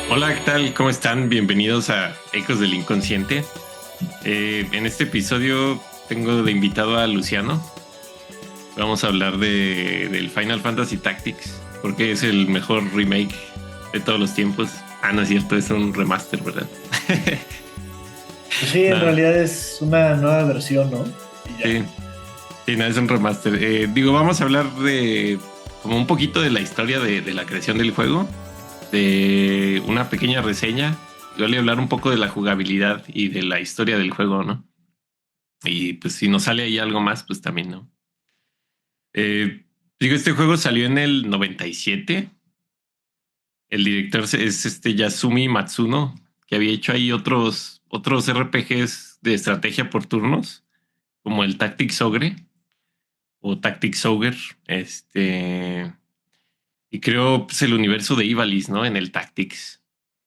Hola, ¿qué tal? ¿Cómo están? Bienvenidos a Ecos del Inconsciente. En este episodio tengo de invitado a Luciano. Vamos a hablar del Final Fantasy Tactics, porque es el mejor remake de todos los tiempos. Ah, no es cierto, es un remaster, ¿verdad? Pues sí, en No, realidad es una nueva versión, ¿no? Y ya. sí, sí, no, es un remaster. Vamos a hablar de como un poquito de la historia de la creación del juego, de una pequeña reseña. Yo le voy a hablar un poco de la jugabilidad y de la historia del juego, ¿no? Y pues si nos sale ahí algo más, pues también, ¿no? Eh, este juego salió en el 97. El director es este Yasumi Matsuno, que había hecho ahí otros RPGs de estrategia por turnos, como el Tactics Ogre o Tactics Ogre. Este, y creo pues, el universo de Ivalice, ¿no? En el Tactics,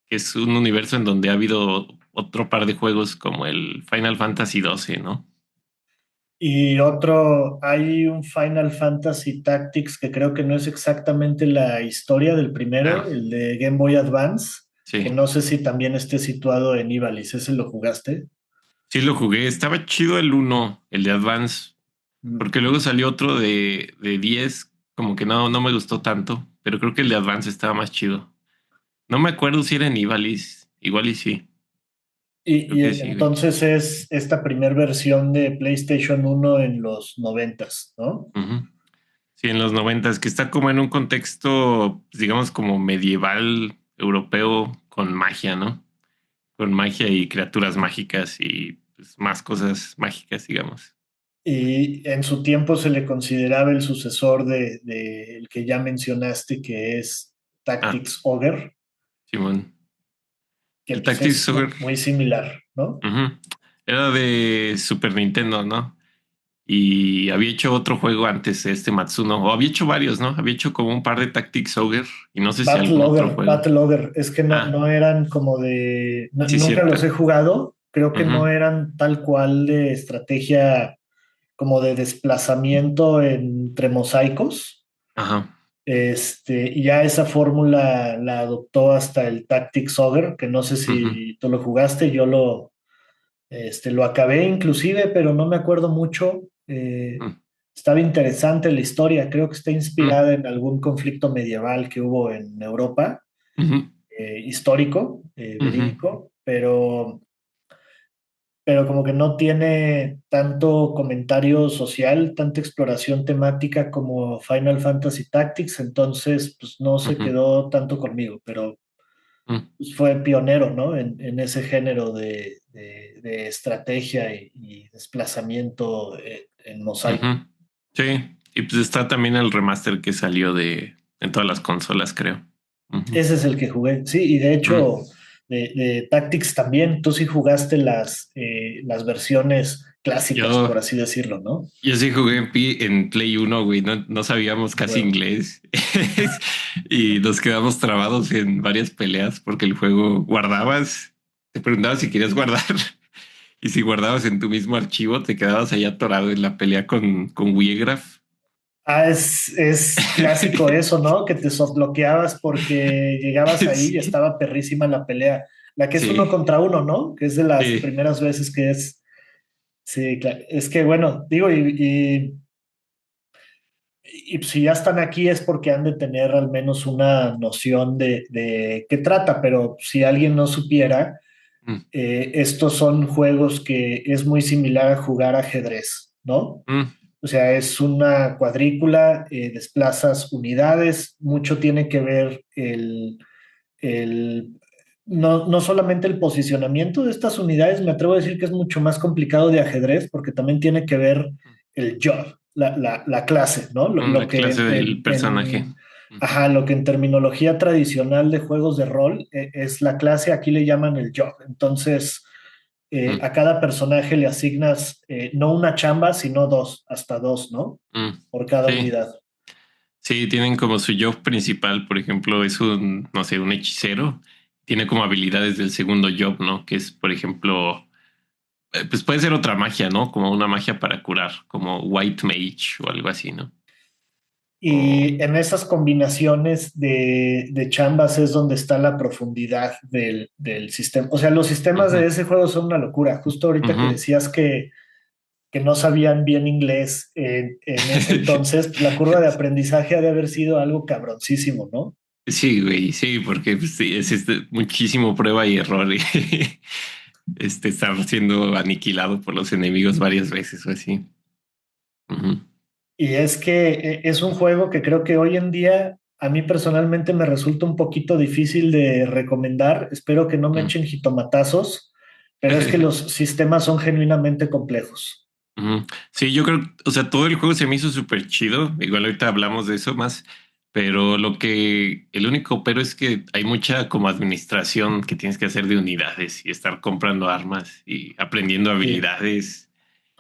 que es un universo en donde ha habido otro par de juegos como el Final Fantasy XII, ¿no? Y otro, hay un Final Fantasy Tactics que creo que no es exactamente la historia del primero, Ah, el de Game Boy Advance, que sí. no sé si también esté situado en Ivalice. ¿Ese lo jugaste? Sí, lo jugué. Estaba chido el uno, el de Advance, Mm. porque luego salió otro de 10, como que no me gustó tanto, pero creo que el de Advance estaba más chido. No me acuerdo si era en Ivalice, igual y sí, creo Y que sí, güey. entonces es esta primer versión de PlayStation uno en los noventas, ¿no? Ujú. Sí, en los 90, que está como en un contexto, pues, digamos, como medieval europeo con magia, ¿no? Con magia y criaturas mágicas y pues, más cosas mágicas, digamos. Y en su tiempo se le consideraba el sucesor de el que ya mencionaste, que es Ah, Tactics Ogre, Simón. que El pues Tactics es Ogre. muy similar, ¿no? Ujú. Era de Super Nintendo, ¿no? Y había hecho otro juego antes, este Matsuno, o había hecho varios, ¿no? Había hecho como un par de Tactics Ogre y no sé si algún otro juego. Battle Ogre, es que no, Ah, no eran como de, sí, es nunca los cierto. he jugado, creo que no Ujú. eran tal cual de estrategia como de desplazamiento entre mosaicos. Ajá. Y ya esa fórmula la adoptó hasta el Tactics Ogre, que no sé Ujú. si tú lo jugaste, lo acabé inclusive, pero no me acuerdo mucho. Mm, Estaba interesante la historia, creo que está mm, inspirada en algún conflicto medieval que hubo en Europa, ujú, histórico, ujú, verídico, pero como que no tiene tanto comentario social, tanta exploración temática como Final Fantasy Tactics, entonces pues no se ujú, quedó tanto conmigo, pero mm, pues, fue pionero, ¿no? En ese género de estrategia y desplazamiento en mosaico. ujú. Sí, y pues está también el remaster que salió en todas las consolas, creo. Ujú. Ese es el que jugué, sí, y de Mm. hecho de Tactics también, tú sí jugaste las versiones clásicas, por Yo, así decirlo, ¿no? yo sí jugué en Play uno, güey, no sabíamos casi Huevo. inglés y nos quedamos trabados en varias peleas porque el juego guardabas, te preguntaba si querías guardar y si guardabas en tu mismo archivo te quedabas ahí atorado en la pelea con Wiegraf. Ah, es clásico eso, ¿no? Que te softbloqueabas porque llegabas ahí y Sí, estaba perrísima la pelea. La que es uno sí, contra uno, ¿no? Que es de las sí. primeras veces que es. Sí, es que bueno, digo, y si ya están aquí es porque han de tener al menos una noción de qué trata, pero si alguien no supiera, Mm, estos son juegos que es muy similar a jugar ajedrez, ¿no? mm, O sea, es una cuadrícula, desplazas unidades, mucho tiene que ver el no solamente el posicionamiento de estas unidades, me atrevo a decir que es mucho más complicado de ajedrez, porque también tiene que ver el job, la clase, ¿no? Lo la que clase del personaje. Ujú, ajá, lo que en terminología tradicional de juegos de rol es la clase, aquí le llaman el job. Entonces, mm, a cada personaje le asignas no una chamba, sino dos, hasta dos, ¿no? mm. Por cada Sí, unidad. sí, tienen como su job principal, por ejemplo, es un, no sé, un hechicero. Tiene como habilidades del segundo job, ¿no? Que es, por ejemplo, pues puede ser otra magia, ¿no? Como una magia para curar, como White Mage o algo así, ¿no? O... Y en esas combinaciones de chambas es donde está la profundidad del sistema. O sea, los sistemas Ujú, de ese juego son una locura. Justo ahorita que ujú. decías que no sabían bien inglés en ese entonces, pues, la curva de aprendizaje ha de haber sido algo cabroncísimo, ¿no? Sí, güey, sí, porque pues, sí, es muchísimo prueba y error y estar siendo aniquilado por los enemigos varias veces o así. Ujú. Y es que es un juego que creo que hoy en día a mí personalmente me resulta un poquito difícil de recomendar. Espero que no me Mm. echen jitomatazos, pero es que los sistemas son genuinamente complejos. Ujú. Sí, yo creo, o sea, todo el juego se me hizo súper chido. Igual ahorita hablamos de eso más, pero el único pero es que hay mucha como administración que tienes que hacer de unidades y estar comprando armas y aprendiendo Sí, habilidades.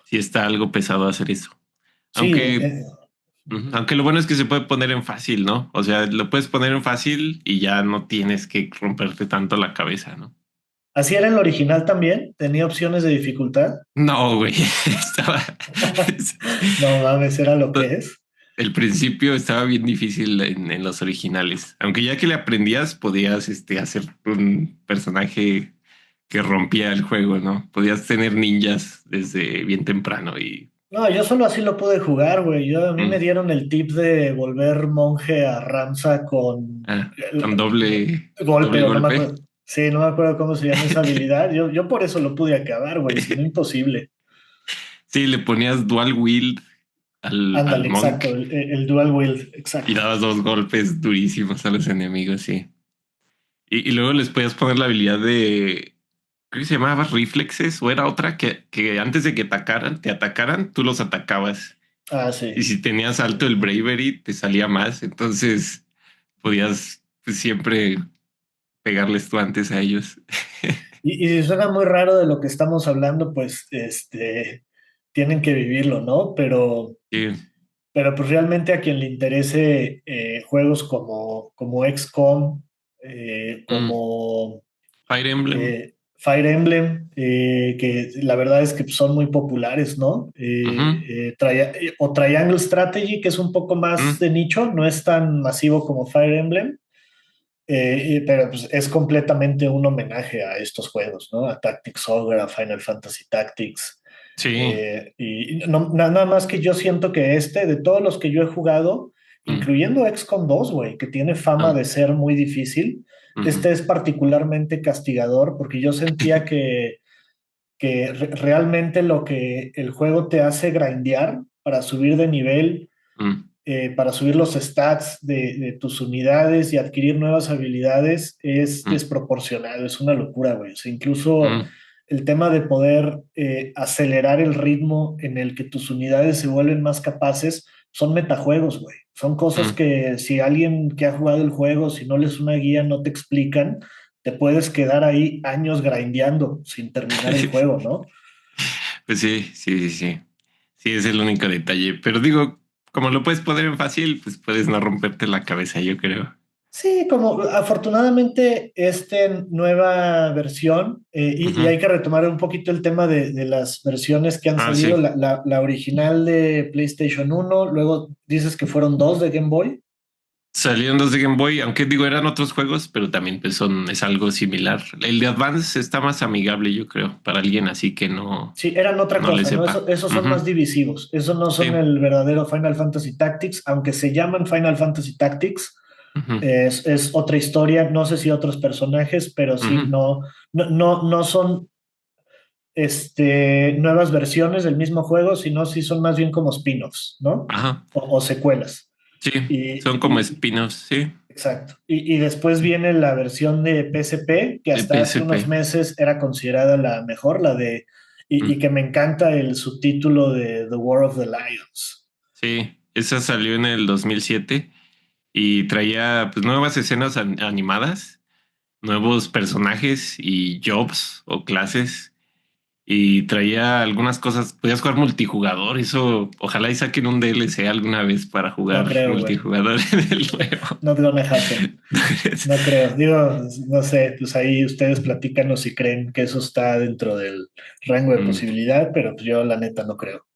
Sí está algo pesado hacer eso. sí, Aunque, ujú, aunque lo bueno es que se puede poner en fácil, ¿no? O sea, lo puedes poner en fácil y ya no tienes que romperte tanto la cabeza, ¿no? así era el original también, tenía opciones de dificultad. No, güey, estaba... No mames, era lo que es. El principio estaba bien difícil en los originales. Aunque ya que le aprendías, podías hacer un personaje que rompía el juego, ¿no? Podías tener ninjas desde bien temprano y No, yo solo así lo pude jugar, güey. A mí me mm, dieron el tip de volver monje a Ramsa con con golpe, doble o no me acuerdo. golpe. Sí, no me acuerdo cómo se llama esa habilidad. Yo por eso lo pude acabar, güey. Si no, imposible. Sí, le ponías dual wield al Ándale, monk exacto. El dual wield, y exacto. dabas dos golpes durísimos a los enemigos, sí. Y luego les podías poner la habilidad de, creo que se llamaba reflexes o era otra que antes de que te atacaran, tú los atacabas. Ah, Y sí. si tenías alto el bravery, te salía más. Entonces podías pues, siempre pegarles tú antes a ellos. Y si suena muy raro de lo que estamos hablando, pues tienen que vivirlo, ¿no? Sí. Pero pues realmente a quien le interese juegos como XCOM, Mm. como Fire Emblem. Fire Emblem, que la verdad es que son muy populares, ¿no? Ujú. O Triangle Strategy, que es un poco más Mm. de nicho, no es tan masivo como Fire Emblem, pero pues es completamente un homenaje a estos juegos, ¿no? A Tactics Ogre, a Final Fantasy Tactics. Sí. Y nada más que yo siento que de todos los que yo he jugado, Mm. incluyendo XCOM 2, güey, que tiene fama Ah. de ser muy difícil, Ujú. este es particularmente castigador porque yo sentía que realmente lo que el juego te hace grindear para subir de nivel, Mm. para subir los stats de tus unidades y adquirir nuevas habilidades es Mm. desproporcionado, es una locura, güey. O sea, incluso Mm. el tema de poder acelerar el ritmo en el que tus unidades se vuelven más capaces son metajuegos, güey. Son cosas Mm. que si alguien que ha jugado el juego, si no lees una guía, no te explican, te puedes quedar ahí años grindeando sin terminar el juego, ¿no? Pues sí, sí, sí, sí. Sí, es el único detalle. Pero digo, como lo puedes poner en fácil, pues puedes no romperte la cabeza, yo creo. Sí, como afortunadamente esta nueva versión, y Ujú. hay que retomar un poquito el tema de las versiones que han Ah, salido, sí. la original de PlayStation 1, luego dices que fueron dos de Game Boy. Salieron dos de Game Boy, aunque digo, eran otros juegos, pero también pues es algo similar. El de Advance está más amigable, yo creo, para alguien así que Sí, eran otra no le cosa, ¿no? sepa. Esos son más Ujú. divisivos, esos no son Sí. el verdadero Final Fantasy Tactics, aunque se llaman Final Fantasy Tactics, Ujú. es otra historia, no sé si otros personajes, pero sí, Ujú. no son nuevas versiones del mismo juego, sino sí son más bien como spin-offs, ¿no? Ajá. O secuelas. Sí, Y, son como spin-offs, sí, exacto. Y después viene la versión de PSP, que de hasta hace unos PSP. meses era considerada la mejor, y Mm. que me encanta el subtítulo de The War of the Lions. Sí, esa salió en el 2007 y traía pues nuevas escenas animadas, nuevos personajes y jobs o clases. Y traía algunas cosas, podías jugar multijugador, eso, ojalá y saquen un DLC alguna vez para No jugar creo, güey. multijugador en el juego. Not gonna happen. No creo. Digo, no sé, pues ahí ustedes platícanos si creen que eso está dentro del rango de Mm, posibilidad, pero pues yo la neta no creo.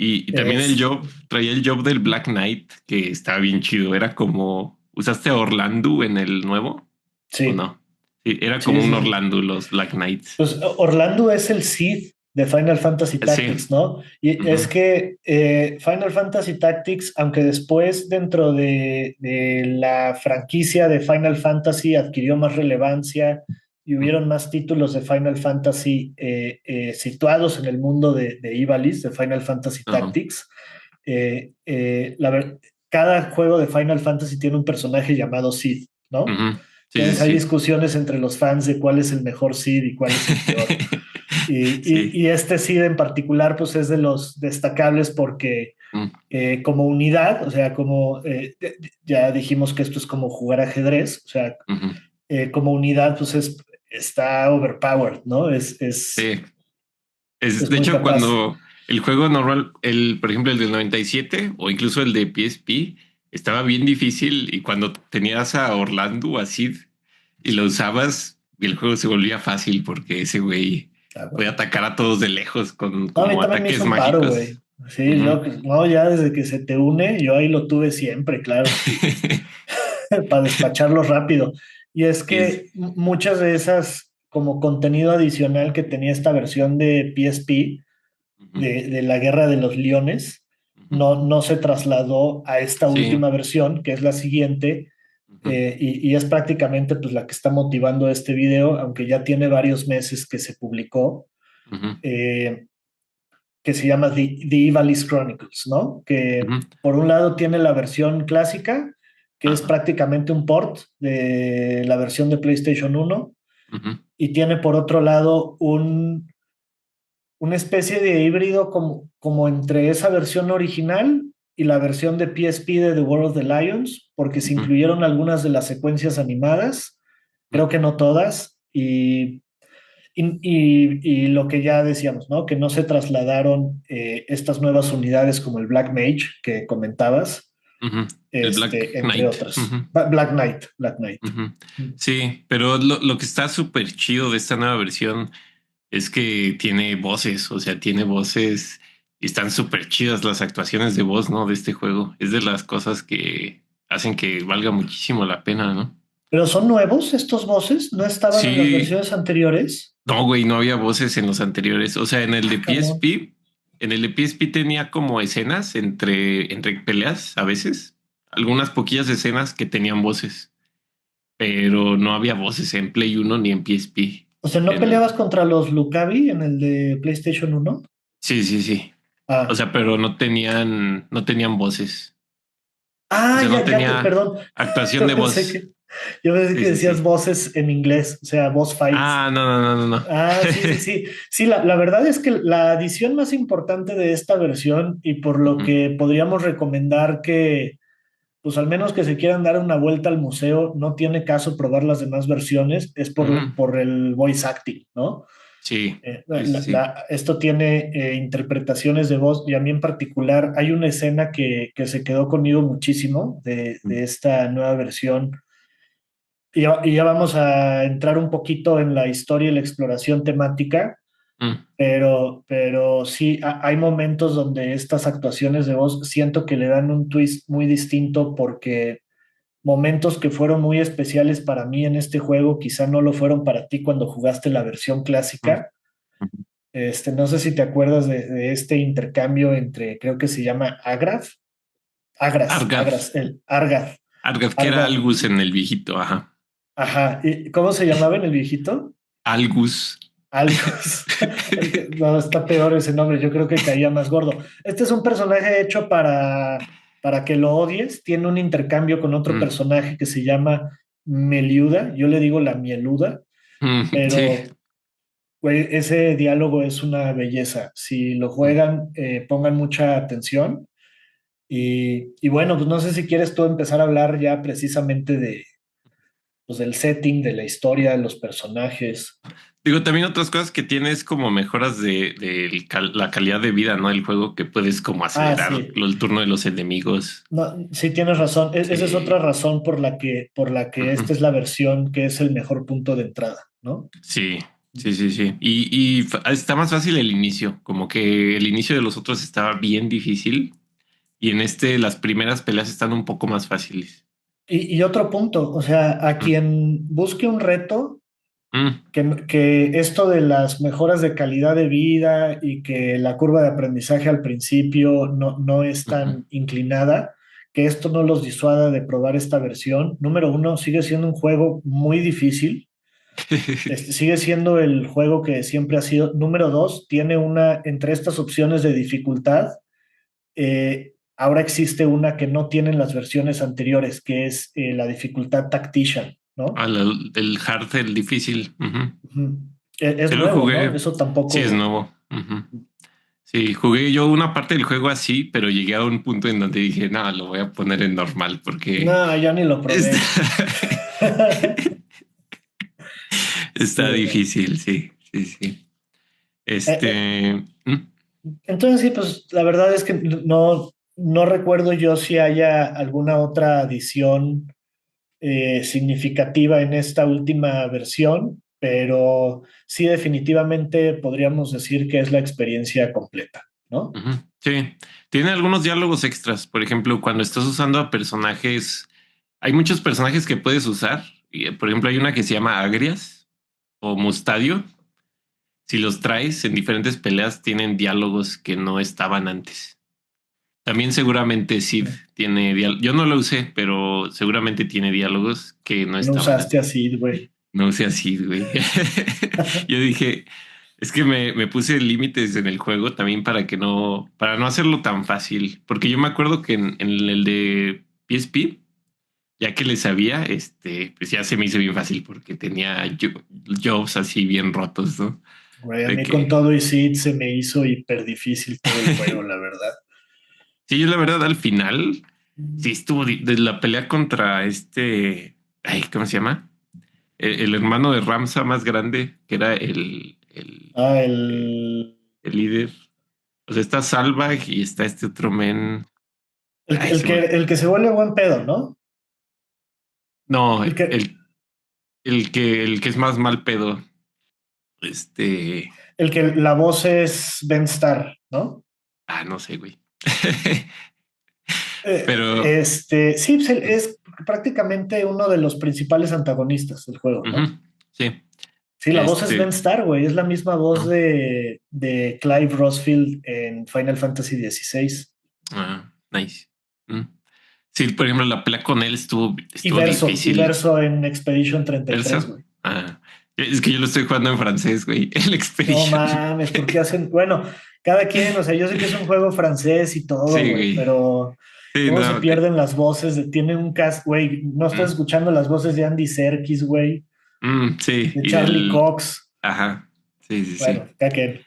Y también el Es, job, traía el job del Black Knight, que estaba bien chido. Era como, ¿usaste a Orlando en el nuevo o sí, no? Sí, era como sí, un sí, sí. Orlando, los Black Knights. Pues Orlando es el Sith de Final Fantasy Sí. Tactics, ¿no? Y Ujú, es que Final Fantasy Tactics, aunque después dentro de la franquicia de Final Fantasy adquirió más relevancia y hubieron más títulos de Final Fantasy situados en el mundo de Ivalice, de Final Fantasy ujú, Tactics, eh, eh, la ver- cada juego de Final Fantasy tiene un personaje llamado Sid, ¿no? ujú. Sí, sí, Entonces hay sí. discusiones entre los fans de cuál es el mejor Sid y cuál es el peor. Sí. Y este Sid en particular, pues es de los destacables porque Mm, como unidad, o sea, como ya dijimos que esto es como jugar ajedrez, o sea, ujú. como unidad, pues está overpowered, ¿no? Sí. Es, Es de muy hecho, capaz. cuando el juego normal, por ejemplo, el del 97 o incluso el de PSP, estaba bien difícil y cuando tenías a Orlando, a Sid, y lo usabas, el juego se volvía fácil porque ese güey Ah, podía bueno. atacar a todos de lejos con No, a mí como también me hizo ataques un paro, güey. mágicos. Sí, Ujú. yo, no, ya desde que se te une, yo ahí lo tuve siempre, claro, para despacharlo rápido. Y es Y es, que muchas de esas, como contenido adicional que tenía esta versión de PSP, ujú, de la Guerra de los Leones, ujú. no se trasladó a esta Sí. última versión, que es la siguiente, Ujú, y es prácticamente pues, la que está motivando este video, aunque ya tiene varios meses que se publicó. ujú, Eh, que se llama The Ivalice Chronicles, ¿no? Que ujú. por un lado tiene la versión clásica, que es Ajá. prácticamente un port de la versión de PlayStation 1, Ujú, y tiene por otro lado una especie de híbrido como entre esa versión original y la versión de PSP de The World of the Lions, porque se ujú, incluyeron algunas de las secuencias animadas, ujú. creo que no todas, y lo que ya decíamos, ¿no? Que no se trasladaron estas nuevas unidades como el Black Mage que comentabas, Ujú. El Black entre Knight. otras. Ujú. Black Knight, Black Knight. Ujú. Sí, pero lo que está súper chido de esta nueva versión es que tiene voces, o sea, tiene voces y están súper chidas las actuaciones de voz, ¿no? De este juego. Es de las cosas que hacen que valga muchísimo la pena, ¿no? Pero son nuevos estos voces, no estaban en las Sí, versiones anteriores. no, güey, no había voces en los anteriores. O sea, en el de Ah, cabrón. PSP, en el de PSP tenía como escenas entre peleas a veces, algunas poquillas escenas que tenían voces, pero no había voces en Play Uno ni en PSP. O sea, ¿no peleabas contra los Lucavi en el de PlayStation 1? Sí, sí, sí. O Ah, sea, pero no tenían voces. O ah, sea, no tenía perdón. actuación Yo de pensé voz. que, yo pensé Sí, que sí, decías sí. voces en inglés, o sea, voz fights. Ah, no, no, no, no, no. Ah, sí, sí, sí. Sí, la verdad es que la adición más importante de esta versión y por lo Ujú, que podríamos recomendar que, pues al menos que se quieran dar una vuelta al museo, no tiene caso probar las demás versiones, es ujú. por el voice acting, ¿no? Sí, sí, sí, sí. Esto tiene interpretaciones de voz y a mí en particular hay una escena que se quedó conmigo muchísimo de esta nueva versión y ya vamos a entrar un poquito en la historia y la exploración temática, Mm, pero sí, hay momentos donde estas actuaciones de voz siento que le dan un twist muy distinto porque momentos que fueron muy especiales para mí en este juego quizá no lo fueron para ti cuando jugaste la versión mm, clásica. ujú. No sé si te acuerdas de este intercambio entre, creo que se llama Argath. El Argath, Argath, que era Argath, Algus en el viejito, ajá. ajá. ¿Y cómo se llamaba en el viejito? Algus. Algos. No, está peor ese nombre, yo creo que caía más gordo. Este es un personaje hecho para que lo odies. Tiene un intercambio con otro Mm, personaje que se llama Meliuda. Yo le digo la Mieluda, sí. pero güey, ese diálogo es una belleza. Si lo Mm. juegan, pongan mucha atención. Y bueno, pues no sé si quieres tú empezar a hablar ya precisamente pues, del setting, de la historia, de los personajes. Digo, también otras cosas que tienes como mejoras de la calidad de vida, ¿no? El juego que puedes como Ah, acelerar sí. el turno de los enemigos. No, sí tienes razón. Esa es otra Sí. razón por la que Ujú. esta es la versión que es el mejor punto de entrada, ¿no? Sí. Sí, sí, sí. Y está más fácil el inicio, como que el inicio de los otros estaba bien difícil y en este las primeras peleas están un poco más fáciles. Y otro punto, o sea, a Mm, quien busque un reto, mm, que esto de las mejoras de calidad de vida y que la curva de aprendizaje al principio no es ujú. tan inclinada, que esto no los disuada de probar esta versión. Número uno, sigue siendo un juego muy difícil. Sigue siendo el juego que siempre ha sido. Número dos, tiene una, entre estas opciones de dificultad, ahora existe una que no tienen las versiones anteriores, que es la dificultad Tactician, ¿no? El hard, el difícil. Ujú. Ujú. Es Sí lo nuevo, ¿no? jugué. Eso Sí, es tampoco. nuevo. Ujú. Sí, jugué yo una parte del juego así, pero llegué a un punto en donde dije, no, lo voy a poner en normal porque No, ya ni lo está, probé. Sí, está no. difícil, sí, sí, sí. Eh, eh, ¿Mm? entonces, sí, pues la verdad es que no recuerdo yo si haya alguna otra adición significativa en esta última versión, pero sí definitivamente podríamos decir que es la experiencia completa, ¿no? Ujú. Sí, tiene algunos diálogos extras. Por ejemplo, cuando estás usando a personajes, hay muchos personajes que puedes usar. Por ejemplo, hay una que se llama Agrias o Mustadio. Si los traes en diferentes peleas, tienen diálogos que no estaban antes. También seguramente Sid tiene diálogos. Yo no lo usé, pero seguramente tiene diálogos que no No estaban usaste antes. así, güey. No usé así, güey. Yo dije, es que me puse límites en el juego también para no hacerlo tan fácil. Porque yo me acuerdo que en el de PSP, ya que le sabía, pues ya se me hizo bien fácil porque tenía jobs así bien rotos, ¿no? Güey, a De mí con que todo y Seed se me hizo hiper difícil todo el juego, la verdad. sí, yo la verdad al final sí estuvo de la pelea contra ay, ¿cómo se llama? El hermano de Ramsa más grande, que era Ah, el líder. O sea, está Salvag y está este otro men. el, que- Ay, el se que, me... el que se vuelve buen pedo, ¿no? No, El que, el que es más mal pedo. Este, el que la voz es Ben Starr, ¿no? no sé, güey. Pero, Sí, pues, es prácticamente uno de los principales antagonistas del juego, ¿no? ujú, sí, Sí, la voz es Ben Starr, güey. Es la misma voz no, de Clive Rosfield en Final Fantasy XVI. nice. Mm. Sí, por ejemplo, la pelea con él estuvo Y difícil. Verso en Expedition 33, ¿Verso? güey. Es que yo lo estoy jugando en francés, güey. El No Expedition. mames, porque hacen, bueno, cada quien, o sea, yo sé que es un juego francés y todo, Sí, güey, güey. pero Sí, cómo se no. pierden las voces, tiene un cast, güey, no estás Mm, escuchando las voces de Andy Serkis, güey, sí, de y Charlie Cox, Ajá. Sí, sí, bueno, sí. ya que,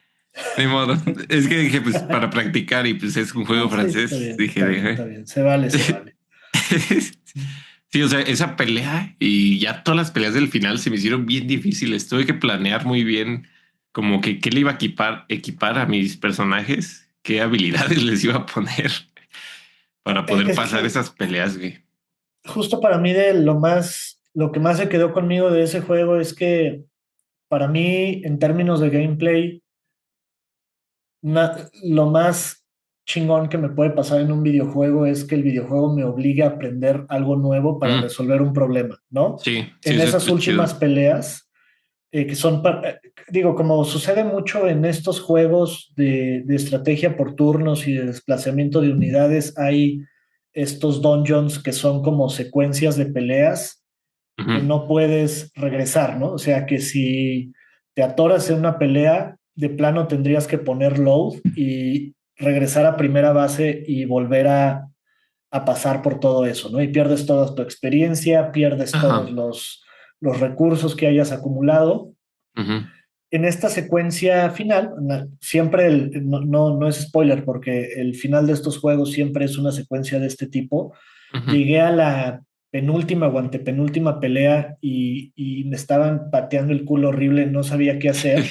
Ni modo. Es que dije, pues, para practicar y pues es un juego sí, está francés. bien, Dije, está bien, está dije. bien, se vale, se vale. Sí, o sea, esa pelea y ya todas las peleas del final se me hicieron bien difíciles. Tuve que planear muy bien como que qué le iba a equipar a mis personajes, qué habilidades les iba a poner para poder Es pasar que esas peleas, güey. justo para mí de lo que más se quedó conmigo de ese juego es que para mí, en términos de gameplay, lo más chingón que me puede pasar en un videojuego es que el videojuego me obligue a aprender algo nuevo para Mm, resolver un problema, ¿no? sí, sí, En eso es esas lo chido. últimas peleas, que son, digo, como sucede mucho en estos juegos de estrategia por turnos y de desplazamiento de unidades, hay estos dungeons que son como secuencias de peleas que Ujú. no puedes regresar, ¿no? O sea que si te atoras en una pelea, de plano tendrías que poner load y regresar a primera base y volver a pasar por todo eso, ¿no? Y pierdes toda tu experiencia, pierdes todos Ajá. los recursos que hayas acumulado. Ujú, En esta secuencia final, siempre no es spoiler porque el final de estos juegos siempre es una secuencia de este tipo. ujú. Llegué a la penúltima o antepenúltima pelea y me estaban pateando el culo horrible, no sabía qué hacer.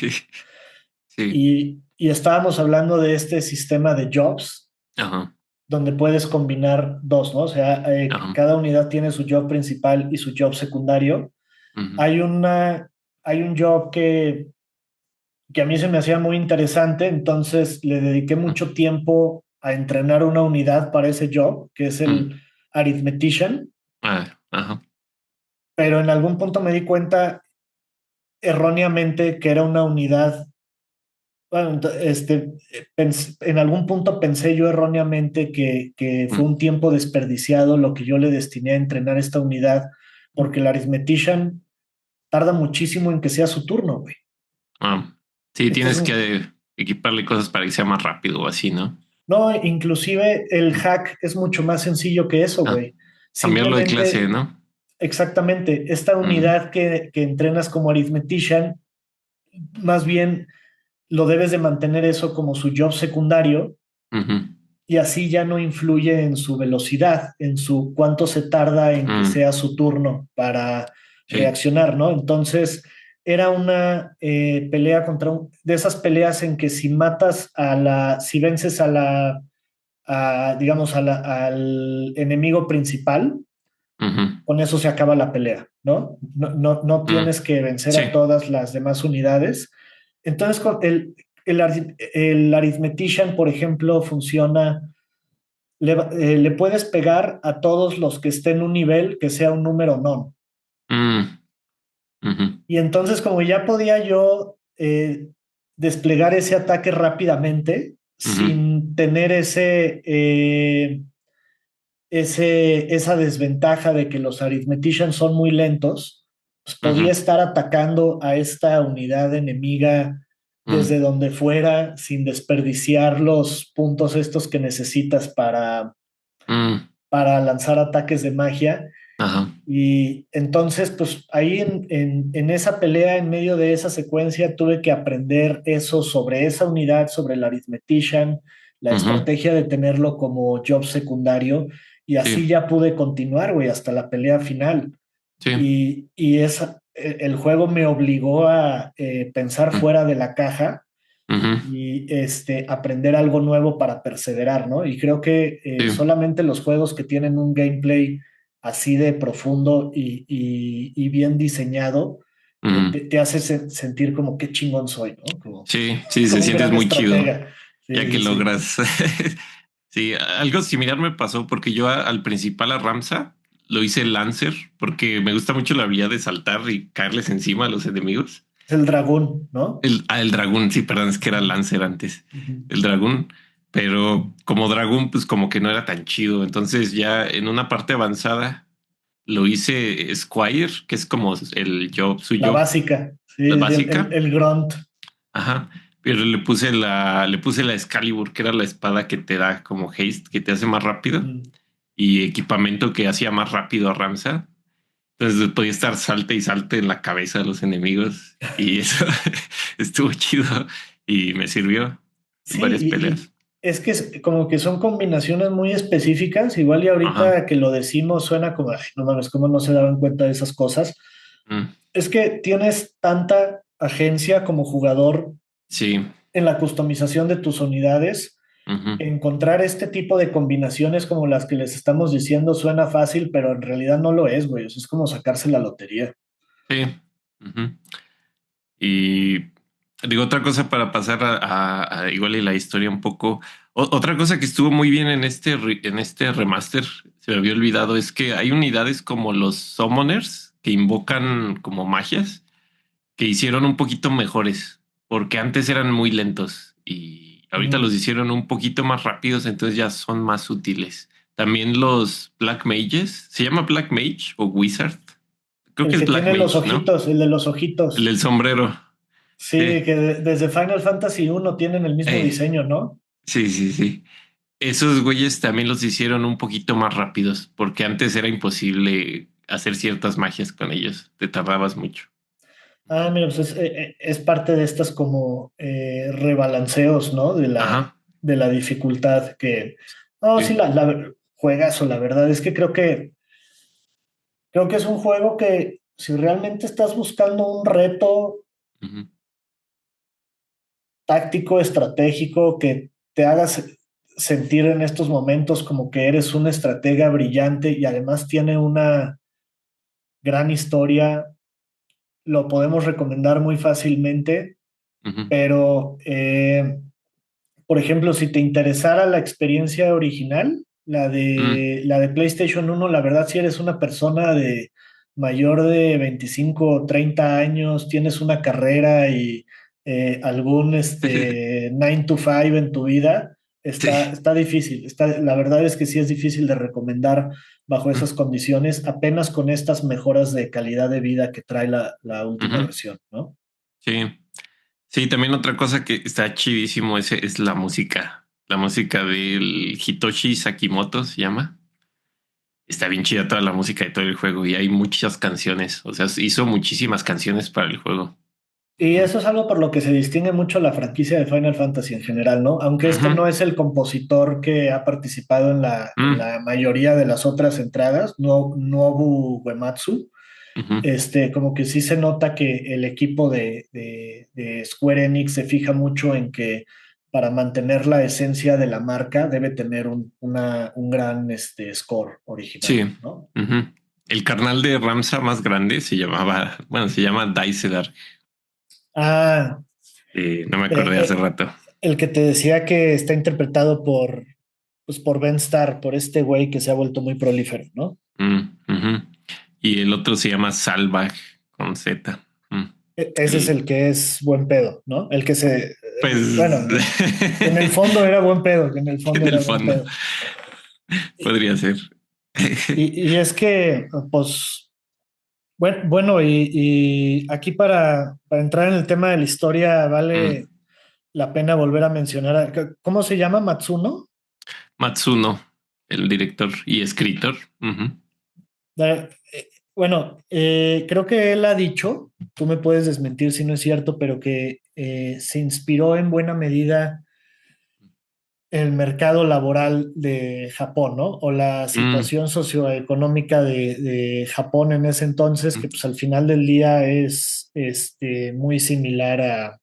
Sí. Y estábamos hablando de este sistema de jobs, Ajá. donde puedes combinar dos, ¿no? O sea, Ajá. cada unidad tiene su job principal y su job secundario. Ujú. Hay una, hay un job que que a mí se me hacía muy interesante, entonces le dediqué mucho tiempo a entrenar una unidad para ese job, que es Mm. el Arithmetician, Ah, ajá. pero en algún punto me di cuenta erróneamente que era una unidad. Bueno, en algún punto pensé yo erróneamente que fue Mm. un tiempo desperdiciado lo que yo le destiné a entrenar esta unidad, porque el Arithmetician tarda muchísimo en que sea su turno, güey. Ah, sí, Este es tienes un, que equiparle cosas para que sea más rápido o así, ¿no? no, inclusive el Mm. hack es mucho más sencillo que eso, Ah, güey. cambiarlo de clase, Simplemente, ¿no? exactamente, esta Mm. unidad que entrenas como Arithmetician, más bien lo debes de mantener eso como su job secundario Ujú. y así ya no influye en su velocidad, en su cuánto se tarda en que Mm. sea su turno para Sí. reaccionar, ¿no? Entonces, era una pelea de esas peleas en que si matas si vences digamos, al enemigo principal, Ujú. con eso se acaba la pelea, ¿no? No Mm. tienes que vencer Sí. a todas las demás unidades. Entonces, el Arithmetician, por ejemplo, funciona le puedes pegar a todos los que estén en un nivel que sea un número non. Mm. Ujú. Y entonces como ya podía yo desplegar ese ataque rápidamente Ujú. sin tener esa desventaja de que los arithmeticians son muy lentos, pues Ujú. podía estar atacando a esta unidad enemiga desde Mm. donde fuera sin desperdiciar los puntos estos que necesitas Mm. para lanzar ataques de magia. Ajá. Y entonces, pues ahí en esa pelea, en medio de esa secuencia, tuve que aprender eso sobre esa unidad, sobre el Arithmetician, la Ujú. estrategia de tenerlo como job secundario, y Sí. así ya pude continuar, güey, hasta la pelea final. Sí. El juego me obligó a pensar Mm. fuera de la caja Ujú. y aprender algo nuevo para perseverar, ¿no? Y creo que Sí. solamente los juegos que tienen un gameplay así de profundo y bien diseñado Ujú. te hace sentir como qué chingón soy, ¿no? Como, Sí, sí, se como un sientes gran muy chido estratega. ya Sí, que sí, sí. logras. Sí, algo similar me pasó porque yo al principal a Ramsa lo hice Lancer porque me gusta mucho la habilidad de saltar y caerles encima a los enemigos. Es el dragón, ¿no? El dragón, sí, perdón, es que era Lancer antes. Ujú. El dragón, pero como dragón, pues como que no era tan chido. Entonces ya en una parte avanzada lo hice Squire, que es como su La job, básica, sí, la el básica. el grunt. Ajá. Pero le puse la Excalibur, que era la espada que te da como haste, que te hace más rápido, Mm. y equipamiento que hacía más rápido a Ramsa. Entonces podía estar salte y salte en la cabeza de los enemigos. Y eso estuvo chido y me sirvió en Sí, varias y peleas. es que como que son combinaciones muy específicas, igual y Ajá. ahorita que lo decimos suena como, "Ay, no mames, cómo no se daban cuenta de esas cosas". Mm. Es que tienes tanta agencia como jugador Sí. en la customización de tus unidades. Ujú. Encontrar este tipo de combinaciones como las que les estamos diciendo suena fácil, pero en realidad no lo es, güey. O sea, es como sacarse la lotería. Sí. Ujú. Y digo, otra cosa para pasar a igual y la historia un poco. Otra cosa que estuvo muy bien en en este remaster, se me había olvidado, es que hay unidades como los summoners que invocan como magias que hicieron un poquito mejores, porque antes eran muy lentos y ahorita Ujú. los hicieron un poquito más rápidos, entonces ya son más útiles. También los Black Mages, ¿se llama Black Mage o Wizard? Creo que El es que Black tiene los Mage, ¿no? ojitos, el de los El ojitos. del sombrero. Sí, Sí. que desde Final Fantasy uno tienen el mismo Eh, diseño, ¿no? sí, sí, sí. Esos güeyes también los hicieron un poquito más rápidos, porque antes era imposible hacer ciertas magias con ellos. Te tardabas mucho. Ah, mira, pues es parte de estas como rebalanceos, ¿no? Ajá. De la dificultad que... No, sí, Sí. juegazo, la verdad es que creo que es un juego que si realmente estás buscando un reto Ujú. táctico, estratégico, que te haga sentir en estos momentos como que eres un estratega brillante y además tiene una gran historia, lo podemos recomendar muy fácilmente. Ujú, pero por ejemplo, si te interesara la experiencia original, mm, la de PlayStation uno, la verdad, si eres una persona de mayor de 25 o 30 años, tienes una carrera y algún 9 to 5 en tu vida, sí. está difícil. La verdad es que sí es difícil de recomendar bajo Mm, esas condiciones, apenas con estas mejoras de calidad de vida que trae la última ujú, versión, ¿no? sí. Sí, también otra cosa que está chidísimo es la música. La música del Hitoshi Sakimoto se llama. Está bien chida toda la música de todo el juego y hay muchas canciones. O sea, hizo muchísimas canciones para el juego. Y Ujú. eso es algo por lo que se distingue mucho la franquicia de Final Fantasy en general, ¿no? Aunque este Ujú. no es el compositor que ha participado en Mm, la mayoría de las otras entradas, no, Nobu Uematsu, ujú. como que sí se nota que el equipo de Square Enix se fija mucho en que para mantener la esencia de la marca debe tener un gran score original, Sí. ¿no? Ujú. El carnal de Ramsa más grande se llamaba, bueno, se llama Daisedar. Ah, No me eh, acordé hace eh, rato. el que te decía que está interpretado por Ben Starr, por este güey que se ha vuelto muy prolífero, ¿no? Ujú. Y el otro se llama Salvaj con Z. Mm. Ese es El, el que es buen pedo, ¿no? El que pues bueno, que en el fondo era buen pedo, que en el fondo en el era buen fondo pedo. Y, podría ser. y es que, pues, bueno, y aquí para entrar en el tema de la historia, Mm. vale la pena volver a mencionar, ¿cómo se llama? Matsuno. Matsuno, el director y escritor. Ujú, Eh, bueno, creo que él ha dicho, tú me puedes desmentir si no es cierto, pero que se inspiró en buena medida el mercado laboral de Japón, ¿no? O la mm, situación socioeconómica de Japón en ese entonces, mm, que pues al final del día es muy similar a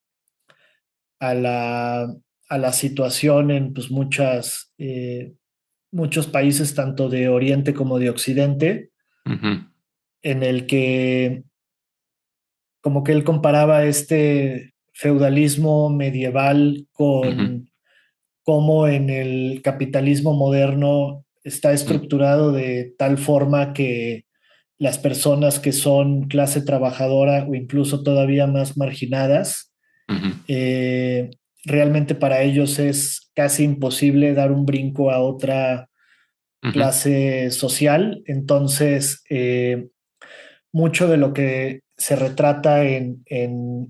a la situación en pues muchos países, tanto de Oriente como de Occidente, ujú, en el que como que él comparaba este feudalismo medieval ujú, con cómo en el capitalismo moderno está mm, estructurado de tal forma que las personas que son clase trabajadora o incluso todavía más marginadas, ujú, eh, realmente para ellos es casi imposible dar un brinco a otra ujú, clase social. Entonces, mucho de lo que se retrata en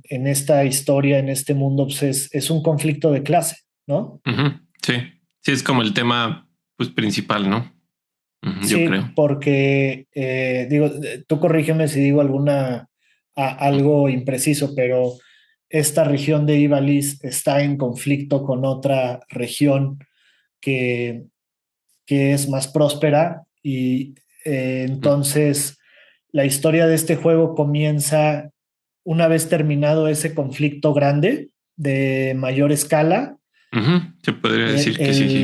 esta historia, en este mundo, pues es un conflicto de clase, ¿no? ujú. Sí, sí, es como el tema pues principal, ¿no? Ujú, yo Sí, creo. porque digo, tú corrígeme si digo algo impreciso, pero esta región de Ibaliz está en conflicto con otra región que, que es más próspera y Ujú, entonces la historia de este juego comienza una vez terminado ese conflicto grande de mayor escala. ujú. Se podría decir que sí, sí.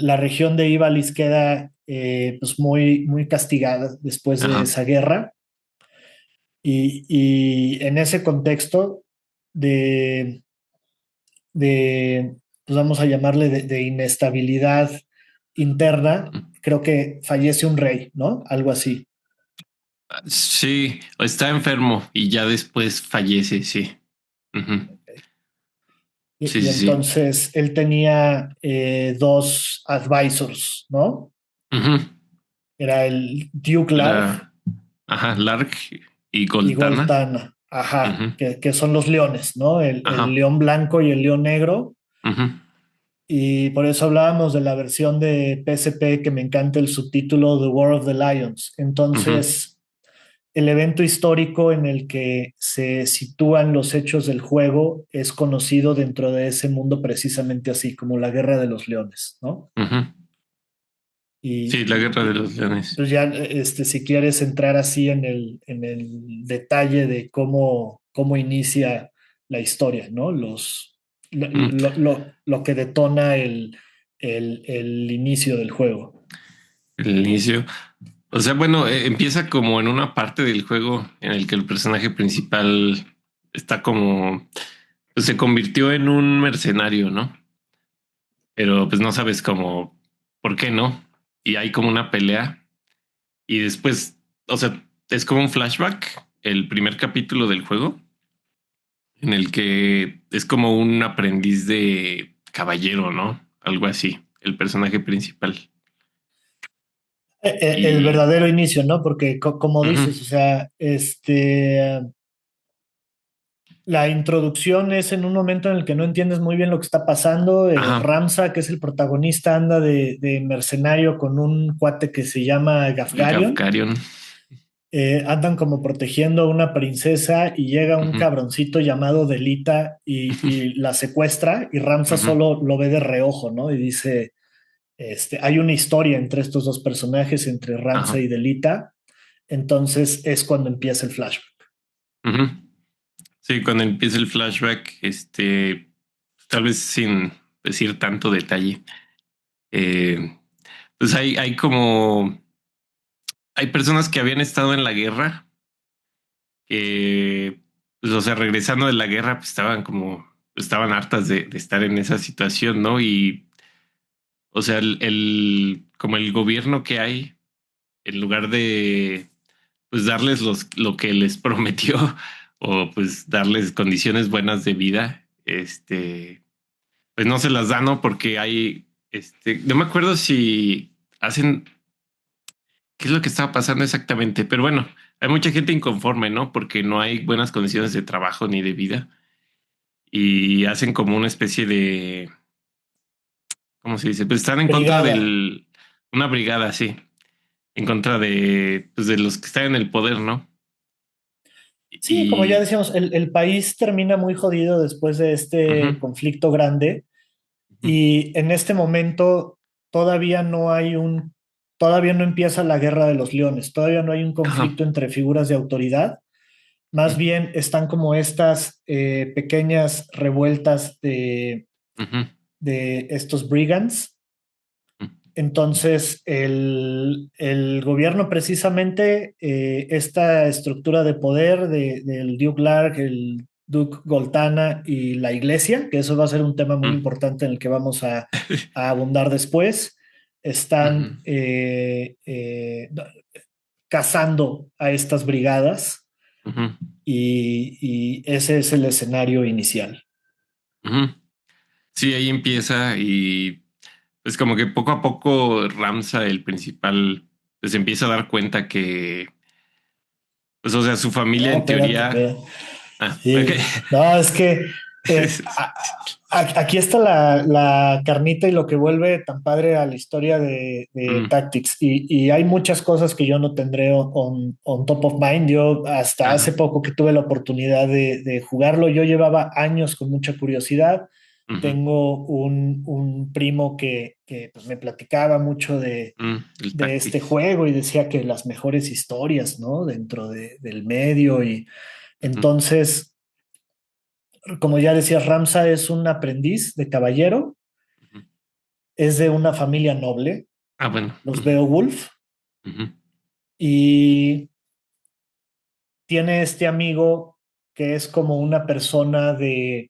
La región de Ibaliz queda pues muy castigada después de Ajá. esa guerra y en ese contexto de, pues vamos a llamarle de inestabilidad interna, creo que fallece un rey, ¿no? Algo así. Sí, está enfermo y ya después fallece, sí. Ujú. Sí, Y sí, sí. entonces él tenía dos advisors, ¿no? Ujú. Era el Duke Larg Era, ajá, Lark y y Goltana. Goltana, ajá, Ujú. que son los leones, ¿no? El Ajá. león blanco y el león negro. Ujú, Y por eso hablábamos de la versión de PSP que me encanta el subtítulo The War of the Lions. ujú, Entonces, el evento histórico en el que se sitúan los hechos del juego es conocido dentro de ese mundo precisamente así, como la Guerra de los Leones, ¿no? ujú. Y, Sí, la guerra de los leones. pues ya, si quieres entrar así en el detalle de cómo inicia la historia, ¿no? Mm, Lo que detona el inicio del juego. el inicio. O sea, bueno, empieza como en una parte del juego en el que el personaje principal está como pues se convirtió en un mercenario, ¿no? Pero pues no sabes cómo, por qué no. Y hay como una pelea y después, o sea, es como un flashback, el primer capítulo del juego, en el que es como un aprendiz de caballero, ¿no? Algo así, el personaje principal. El Y verdadero inicio, ¿no? Porque como ujú, dices, o sea, la introducción es en un momento en el que no entiendes muy bien lo que está pasando. ajá, Ramsa, que es el protagonista, anda de mercenario con un cuate que se llama el Gafgarion. Gafgarion. Andan como protegiendo a una princesa y llega un Ujú, cabroncito llamado Delita y la secuestra y Ramsa ujú, solo lo ve de reojo, ¿no? Y dice, hay una historia entre estos dos personajes, entre Ramsa ajá, y Delita. Entonces es cuando empieza el flashback. ujú. Sí, cuando empieza el flashback, tal vez sin decir tanto detalle, eh, pues hay personas que habían estado en la guerra, que, pues, o sea, regresando de la guerra, pues estaban hartas de estar en esa situación, ¿no? Y, o sea, como el gobierno que hay, en lugar de, pues, darles lo que les prometió, o pues darles condiciones buenas de vida, pues no se las da, ¿no? Porque no me acuerdo si hacen, qué es lo que estaba pasando exactamente, pero bueno, hay mucha gente inconforme, ¿no? Porque no hay buenas condiciones de trabajo ni de vida y hacen como una especie de, ¿cómo se dice? Pues están en contra Brigada. una brigada, sí, en contra pues de los que están en el poder, ¿no? Sí, como ya Y, decíamos, el país termina muy jodido después de ujú, este conflicto grande ujú, y en este momento todavía no hay todavía no empieza la guerra de los leones, todavía no hay un ajá, conflicto entre figuras de autoridad, más ujú, bien están como estas pequeñas revueltas ujú, de estos brigands. ujú, Entonces, el gobierno precisamente, esta estructura de poder del Duke Larg, el Duke Goltana y la iglesia, que eso va a ser un tema muy ujú, importante en el que vamos a abundar después, ujú, están cazando a estas brigadas ujú, y ese es el escenario inicial. ujú. Sí, ahí empieza y pues como que poco a poco Ramsa, el principal, pues empieza a dar cuenta que, pues o sea, su familia No, en espérate, teoría... espérate. Ok. Sí, no, es que aquí está la carnita y lo que vuelve tan padre a la historia de Mm, Tactics. Y hay muchas cosas que yo no tendré on top of mind. Yo hasta hace ajá. poco que tuve la oportunidad de jugarlo, yo llevaba años con mucha curiosidad. Ujú, Tengo un primo que pues, me platicaba mucho el de este Tactics. juego y decía que las mejores historias, ¿no? Dentro del medio y Ujú, entonces como ya decías, Ramsa es un aprendiz de caballero, ujú. es de una familia noble, Ah, bueno. los Ujú, Beowulf, ujú, y tiene este amigo que es como una persona de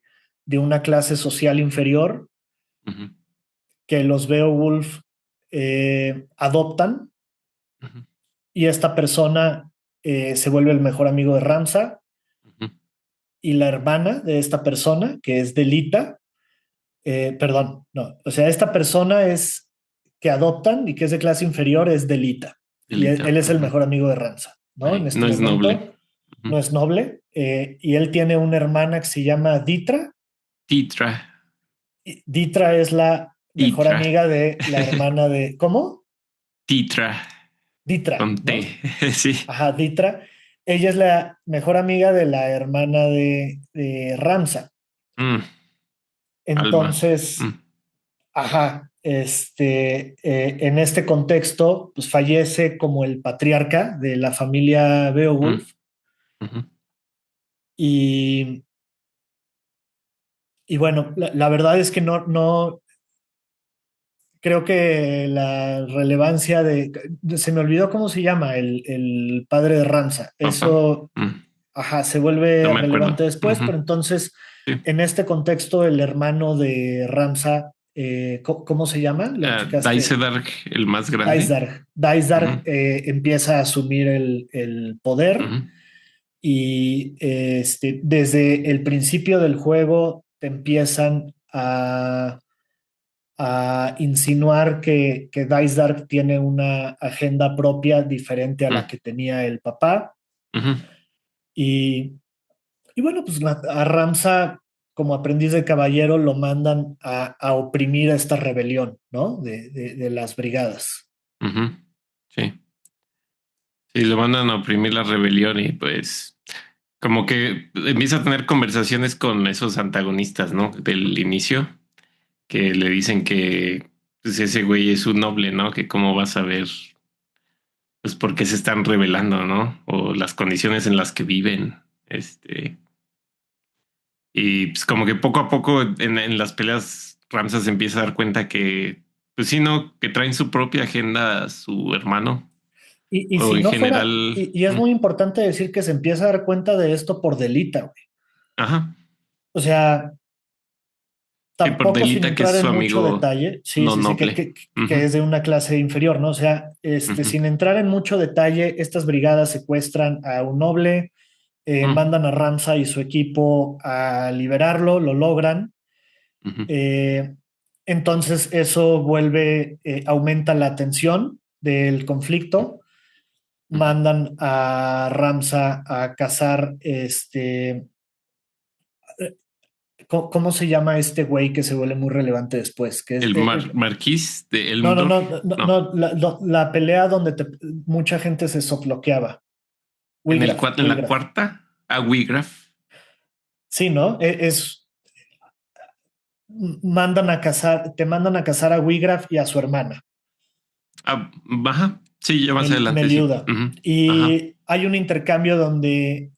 una clase social inferior, ujú, que los Beowulf adoptan, ujú, y esta persona se vuelve el mejor amigo de Ramsa, ujú. y la hermana de esta persona, que es Delita, perdón, no, o sea, esta persona es que adoptan y que es de clase inferior es Delita. Y Delita. él es el Ujú. mejor amigo de Ramsa, ¿no? En Ahí, este no es noble. momento Ujú. no es noble. Y él tiene una hermana que se llama Ditra. Titra. Y Ditra es la mejor Titra. amiga de la hermana de... ¿Cómo? Titra. Ditra, Con T. ¿no? Sí. Ajá, Ditra. Ella es la mejor amiga de la hermana de Ramsa. Mm, Alma. Entonces, Mm, ajá, en este contexto, pues fallece como el patriarca de la familia mm, Beowulf ujú. y, y bueno, la verdad es que no, creo que la relevancia se me olvidó cómo se llama el padre de Ramsa, Papá. eso, Mm, ajá, se no vuelve me acuerdo. relevante después, Ujú, pero entonces Sí. En este contexto, el hermano de Ramsa, ¿cómo se llama? ¿Lo checaste? Daisedarg, el más grande. Daizdarg. Daizdarg Ujú, empieza a asumir el poder ujú, y desde el principio del juego te empiezan a insinuar que Daizdarg tiene una agenda propia diferente a la que tenía el papá. ujú, Y, y bueno, pues a Ramsa, como aprendiz de caballero, lo mandan a oprimir a esta rebelión, ¿no? De las brigadas. ujú. Sí. Sí, lo mandan a oprimir la rebelión y pues como que empieza a tener conversaciones con esos antagonistas, ¿no? Del inicio, que le dicen que pues, ese güey es un noble, ¿no? Que cómo vas a ver, pues por qué se están rebelando, ¿no? O las condiciones en las que viven. Este, y pues como que poco a poco en las peleas Ramsas se empieza a dar cuenta que, pues sí, ¿no? Que traen su propia agenda a su hermano. Y O si en no fuera, general, y es muy importante decir que se empieza a dar cuenta de esto por Delita, güey. ajá. O sea, Sí, por tampoco sin Delita, que es entrar su en mucho amigo detalle, sí, no sí, sí, noble. que Ujú, es de una clase inferior, ¿no? O sea, ujú, sin entrar en mucho detalle, estas brigadas secuestran a un noble, ujú, mandan a Ramsa y su equipo a liberarlo, lo logran. ujú, eh, entonces eso aumenta la tensión del conflicto, ujú. mandan a Ramsa a cazar ¿cómo se llama este güey que se vuelve muy relevante después? Que es, El marquís de no, no, Elmdor. no, no, No, no, la pelea donde mucha gente se soploqueaba. en la Wigraf. cuarta, a Wigraf. Sí, ¿no? Te mandan a cazar a Wigraf y a su hermana, Baja. Sí, ya más adelante, sí. Meliuda. Ujú, ajá. Y hay un intercambio donde,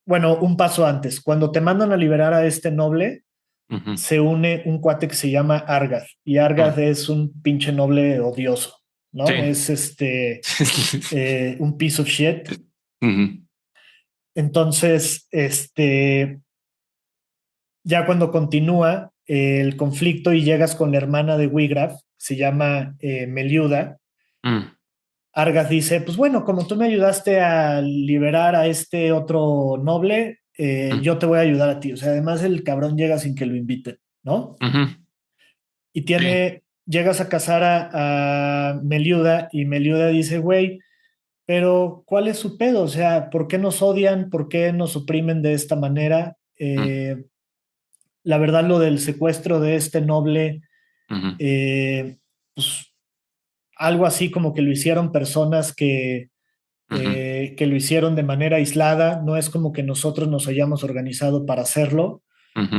bueno, un paso antes, cuando te mandan a liberar a este noble, Ujú, se une un cuate que se llama Argath, y Argath mm, es un pinche noble odioso, ¿no? sí. Es un piece of shit. Ujú, Entonces, ya cuando continúa el conflicto y llegas con la hermana de Wigraf, se llama Meliuda, mm, Argath dice, pues bueno, como tú me ayudaste a liberar a este otro noble, mm, yo te voy a ayudar a ti. O sea, además el cabrón llega sin que lo inviten, ¿no? ujú, Y sí. llegas a casar a Meliuda y Meliuda dice, güey, pero ¿cuál es su pedo? O sea, ¿por qué nos odian? ¿Por qué nos oprimen de esta manera? Mm, La verdad, lo del secuestro de este noble, ujú, eh, pues algo así como que lo hicieron personas ujú, que lo hicieron de manera aislada, no es como que nosotros nos hayamos organizado para hacerlo. ujú,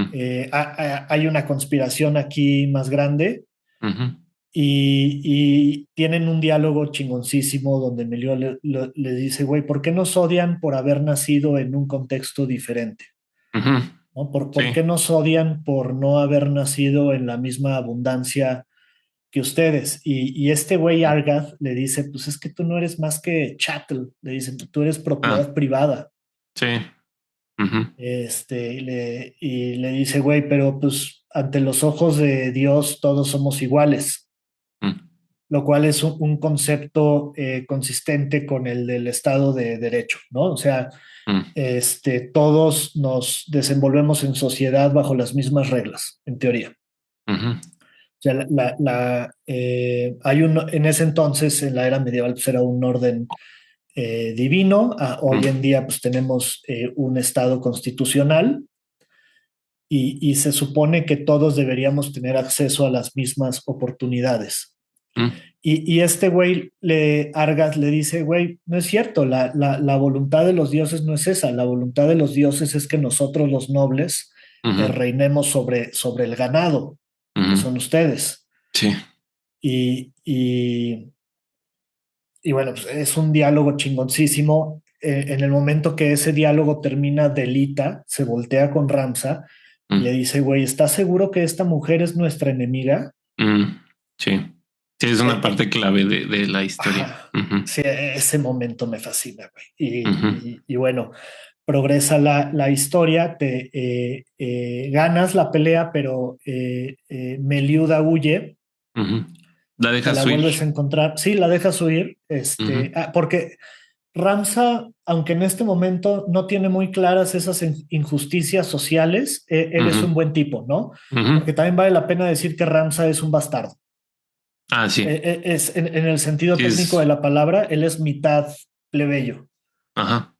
Hay una conspiración aquí más grande ujú, y tienen un diálogo chingoncísimo donde Melio le dice, güey, ¿por qué nos odian por haber nacido en un contexto diferente? ujú, ¿No? sí. ¿Por qué nos odian por no haber nacido en la misma abundancia que ustedes? Y este güey Mm, Argath le dice, pues es que tú no eres más que chattel, le dicen, tú eres ah, propiedad privada. sí. Ujú, Y le dice, güey, pero pues ante los ojos de Dios todos somos iguales, mm, lo cual es un concepto consistente con el del Estado de Derecho, ¿no? O sea, mm, todos nos desenvolvemos en sociedad bajo las mismas reglas, en teoría. ujú, O sea, en ese entonces, en la era medieval, pues era un orden divino. Hoy en mm, día, pues tenemos un Estado constitucional y se supone que todos deberíamos tener acceso a las mismas oportunidades. mm, Y este güey, Argas le dice, güey, no es cierto, la voluntad de los dioses no es esa, la voluntad de los dioses es que nosotros los nobles ujú, reinemos sobre el ganado, que ujú, son ustedes. sí. Y, y, y bueno, pues es un diálogo chingoncísimo. En el momento que ese diálogo termina, Delita se voltea con Ramsa y le Mm, dice, güey, ¿estás seguro que esta mujer es nuestra enemiga? mm, sí. Sí, es una Eh, eh, parte clave de la historia. ajá. Ujú, Sí, ese momento me fascina, güey. ujú, Y bueno, progresa la historia, ganas la pelea, pero Meliuda huye, Ujú. La te la dejas huir. vuelves a encontrar, sí, la dejas huir, Ujú, porque Ramsa, aunque en este momento no tiene muy claras esas injusticias sociales, él es ujú, un buen tipo, ¿no? ujú. Porque también vale la pena decir que Ramsa es un bastardo. Ah, sí. Es, en el sentido Sí, técnico de es. la palabra, él es mitad plebeyo, Ajá.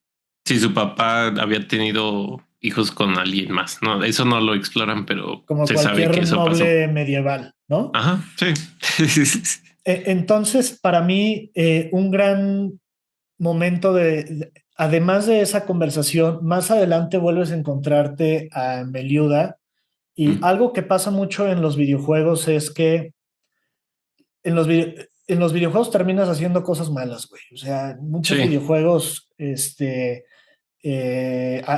Sí, su papá había tenido hijos con alguien más. No, eso no lo exploran, pero como se sabe que cualquier eso pasó. noble medieval, ¿no? Ajá, sí. Entonces, para mí, un gran momento además de esa conversación, más adelante vuelves a encontrarte a Meliuda y Mm, algo que pasa mucho en los videojuegos es que en los videojuegos terminas haciendo cosas malas, güey. O sea, muchos sí. videojuegos,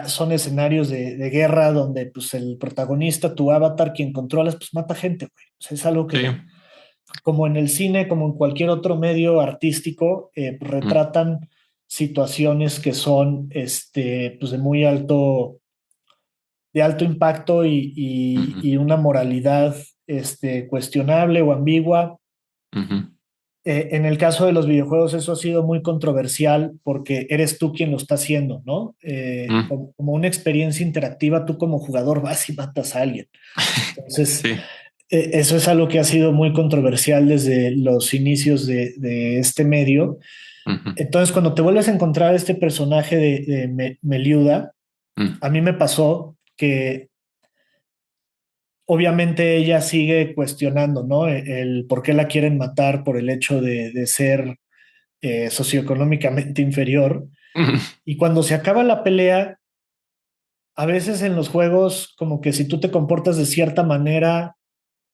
son escenarios de guerra donde pues el protagonista, tu avatar, quien controlas, pues mata gente, güey. O sea, es algo Sí. que, como en el cine, como en cualquier otro medio artístico, Mm, retratan situaciones que son, pues de alto impacto ujú, y una moralidad, cuestionable o ambigua. ujú, En el caso de los videojuegos eso ha sido muy controversial porque eres tú quien lo está haciendo, ¿no? mm. Como una experiencia interactiva, tú como jugador vas y matas a alguien. Entonces, Sí. eso es algo que ha sido muy controversial desde los inicios de este medio. Ujú, Entonces, cuando te vuelves a encontrar este personaje de Meliuda, mm, a mí me pasó que obviamente ella sigue cuestionando, ¿no? El por qué la quieren matar por el hecho de ser socioeconómicamente inferior. ujú, Y cuando se acaba la pelea, a veces en los juegos, como que si tú te comportas de cierta manera,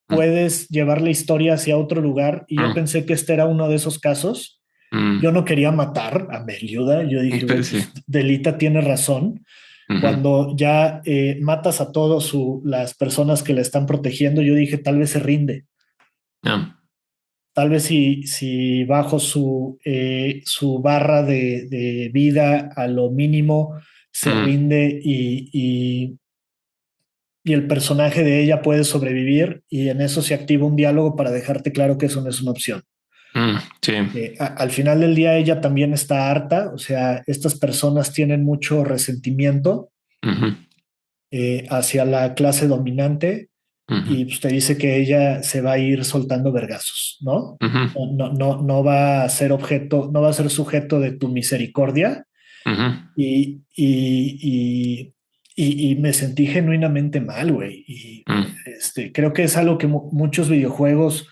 mm, puedes llevar la historia hacia otro lugar. Y yo mm, pensé que este era uno de esos casos. mm. Yo no quería matar a Meliuda. Yo dije, güey, Pues sí. pues Delita tiene razón. Ujú. Cuando ya matas a todas las personas que la están protegiendo, yo dije, tal vez se rinde. Ah, Tal vez si bajo su barra de vida a lo mínimo, se mm, rinde y el personaje de ella puede sobrevivir y en eso se activa un diálogo para dejarte claro que eso no es una opción. sí. Al final del día ella también está harta, o sea, estas personas tienen mucho resentimiento Ujú, hacia la clase dominante ujú, y pues, te dice que ella se va a ir soltando vergazos, ¿no? ujú, No va a ser objeto, no va a ser sujeto de tu misericordia ujú, y, y, y me sentí genuinamente mal, güey. Y mm, creo que es algo que muchos videojuegos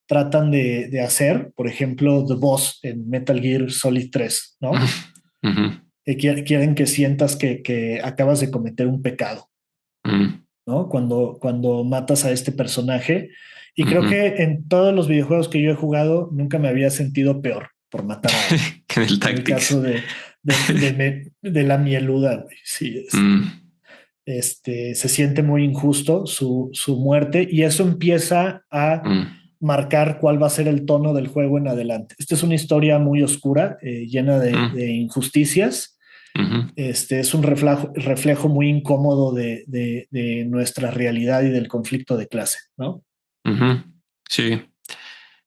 tratan de hacer, por ejemplo, The Boss en Metal Gear Solid 3, ¿no? ujú, Que quieren que sientas que acabas de cometer un pecado. mm, ¿No? Cuando matas a este personaje. Y creo ujú. que en todos los videojuegos que yo he jugado, nunca me había sentido peor por matar a alguien. En el En el Tactics. caso de la mieluda, güey. Sí, Mm, se siente muy injusto su muerte y eso empieza a mm, marcar cuál va a ser el tono del juego en adelante. Esta es una historia muy oscura, llena mm, de injusticias. ujú, Es un reflejo muy incómodo de nuestra realidad y del conflicto de clase, ¿no? ujú. Sí.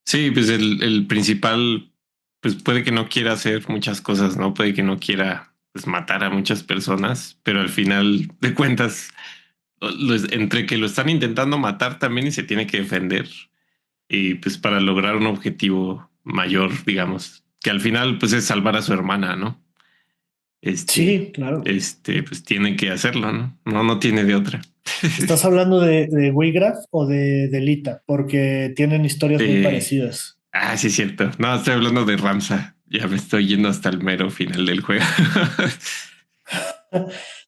Sí, pues el principal, pues puede que no quiera hacer muchas cosas, ¿no? Puede que no quiera pues matar a muchas personas, pero al final de cuentas, entre que lo están intentando matar también y se tiene que defender, y pues para lograr un objetivo mayor, digamos, que al final pues es salvar a su hermana, ¿no? Este, Sí, claro. pues tiene que hacerlo, ¿no? No, no tiene de otra. ¿Estás hablando de Wigraf o de Delita? Porque tienen historias muy De, parecidas. sí, es cierto. No, estoy hablando de Ramsa. Ya me estoy yendo hasta el mero final del juego.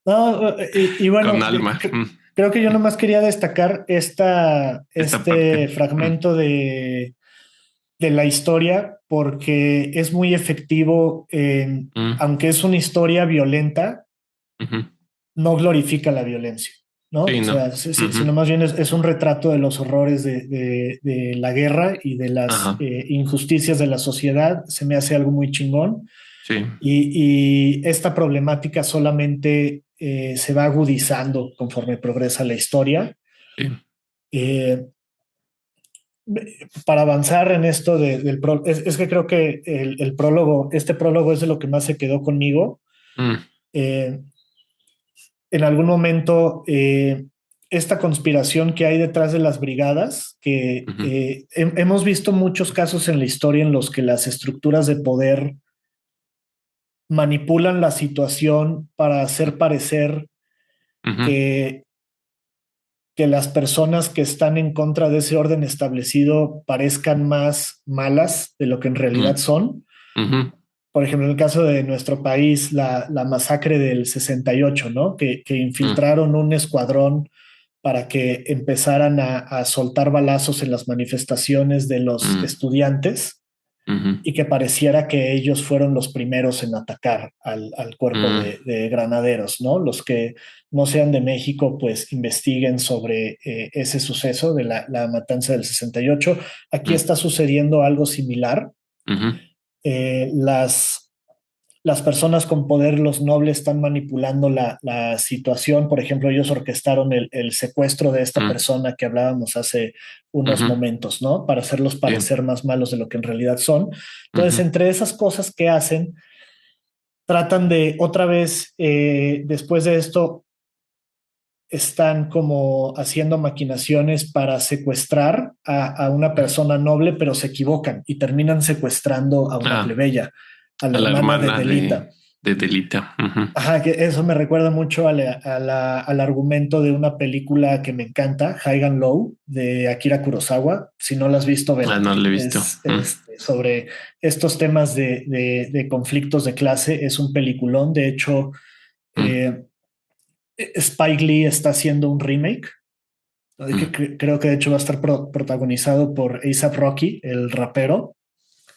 No, y Con bueno, alma. creo que yo nomás quería destacar Esta parte. este fragmento de la historia porque es muy efectivo Mm, aunque es una historia violenta, ujú. no glorifica la violencia, ¿no? Sí, O no. sea, Ujú. sino más bien es un retrato de los horrores de la guerra y de las Ajá. injusticias de la sociedad. Se me hace algo muy chingón. Sí, Y esta problemática solamente se va agudizando conforme progresa la historia. sí. Eh, para avanzar en esto es que creo que el prólogo, este prólogo es de lo que más se quedó conmigo. Mm, Eh, en algún momento, esta conspiración que hay detrás de las brigadas, que ujú, hemos visto muchos casos en la historia en los que las estructuras de poder manipulan la situación para hacer parecer ujú, que, que las personas que están en contra de ese orden establecido parezcan más malas de lo que en realidad mm, son. ujú, Por ejemplo, en el caso de nuestro país, la masacre del 68, ¿no? Que mm, infiltraron un escuadrón para que empezaran a soltar balazos en las manifestaciones de los mm, estudiantes ujú, y que pareciera que ellos fueron los primeros en atacar al cuerpo mm, de granaderos, ¿no? Los que no sean de México, pues investiguen sobre ese suceso de la matanza del 68. Aquí mm, está sucediendo algo similar. ujú, Eh, las, las personas con poder, los nobles, están manipulando la situación. Por ejemplo, ellos orquestaron el secuestro de esta mm, persona que hablábamos hace unos ujú, momentos, ¿no? Para hacerlos sí, parecer más malos de lo que en realidad son. Entonces, ujú, entre esas cosas que hacen, tratan de otra vez, después de esto, están como haciendo maquinaciones para secuestrar a una ujú. persona noble, pero se equivocan y terminan secuestrando a una Ah, plebeya, a la a la hermana de hermana Delita. de Delita. Ujú. Ajá, que eso me recuerda mucho al argumento de una película que me encanta, High and Low, de Akira Kurosawa. Si no la has visto, Ah, vela. no lo he visto. Mm, Es sobre estos temas de conflictos de clase. Es un peliculón. De hecho, mm, eh, Spike Lee está haciendo un remake, mm, creo que de hecho va a estar protagonizado por A$AP Rocky, el rapero.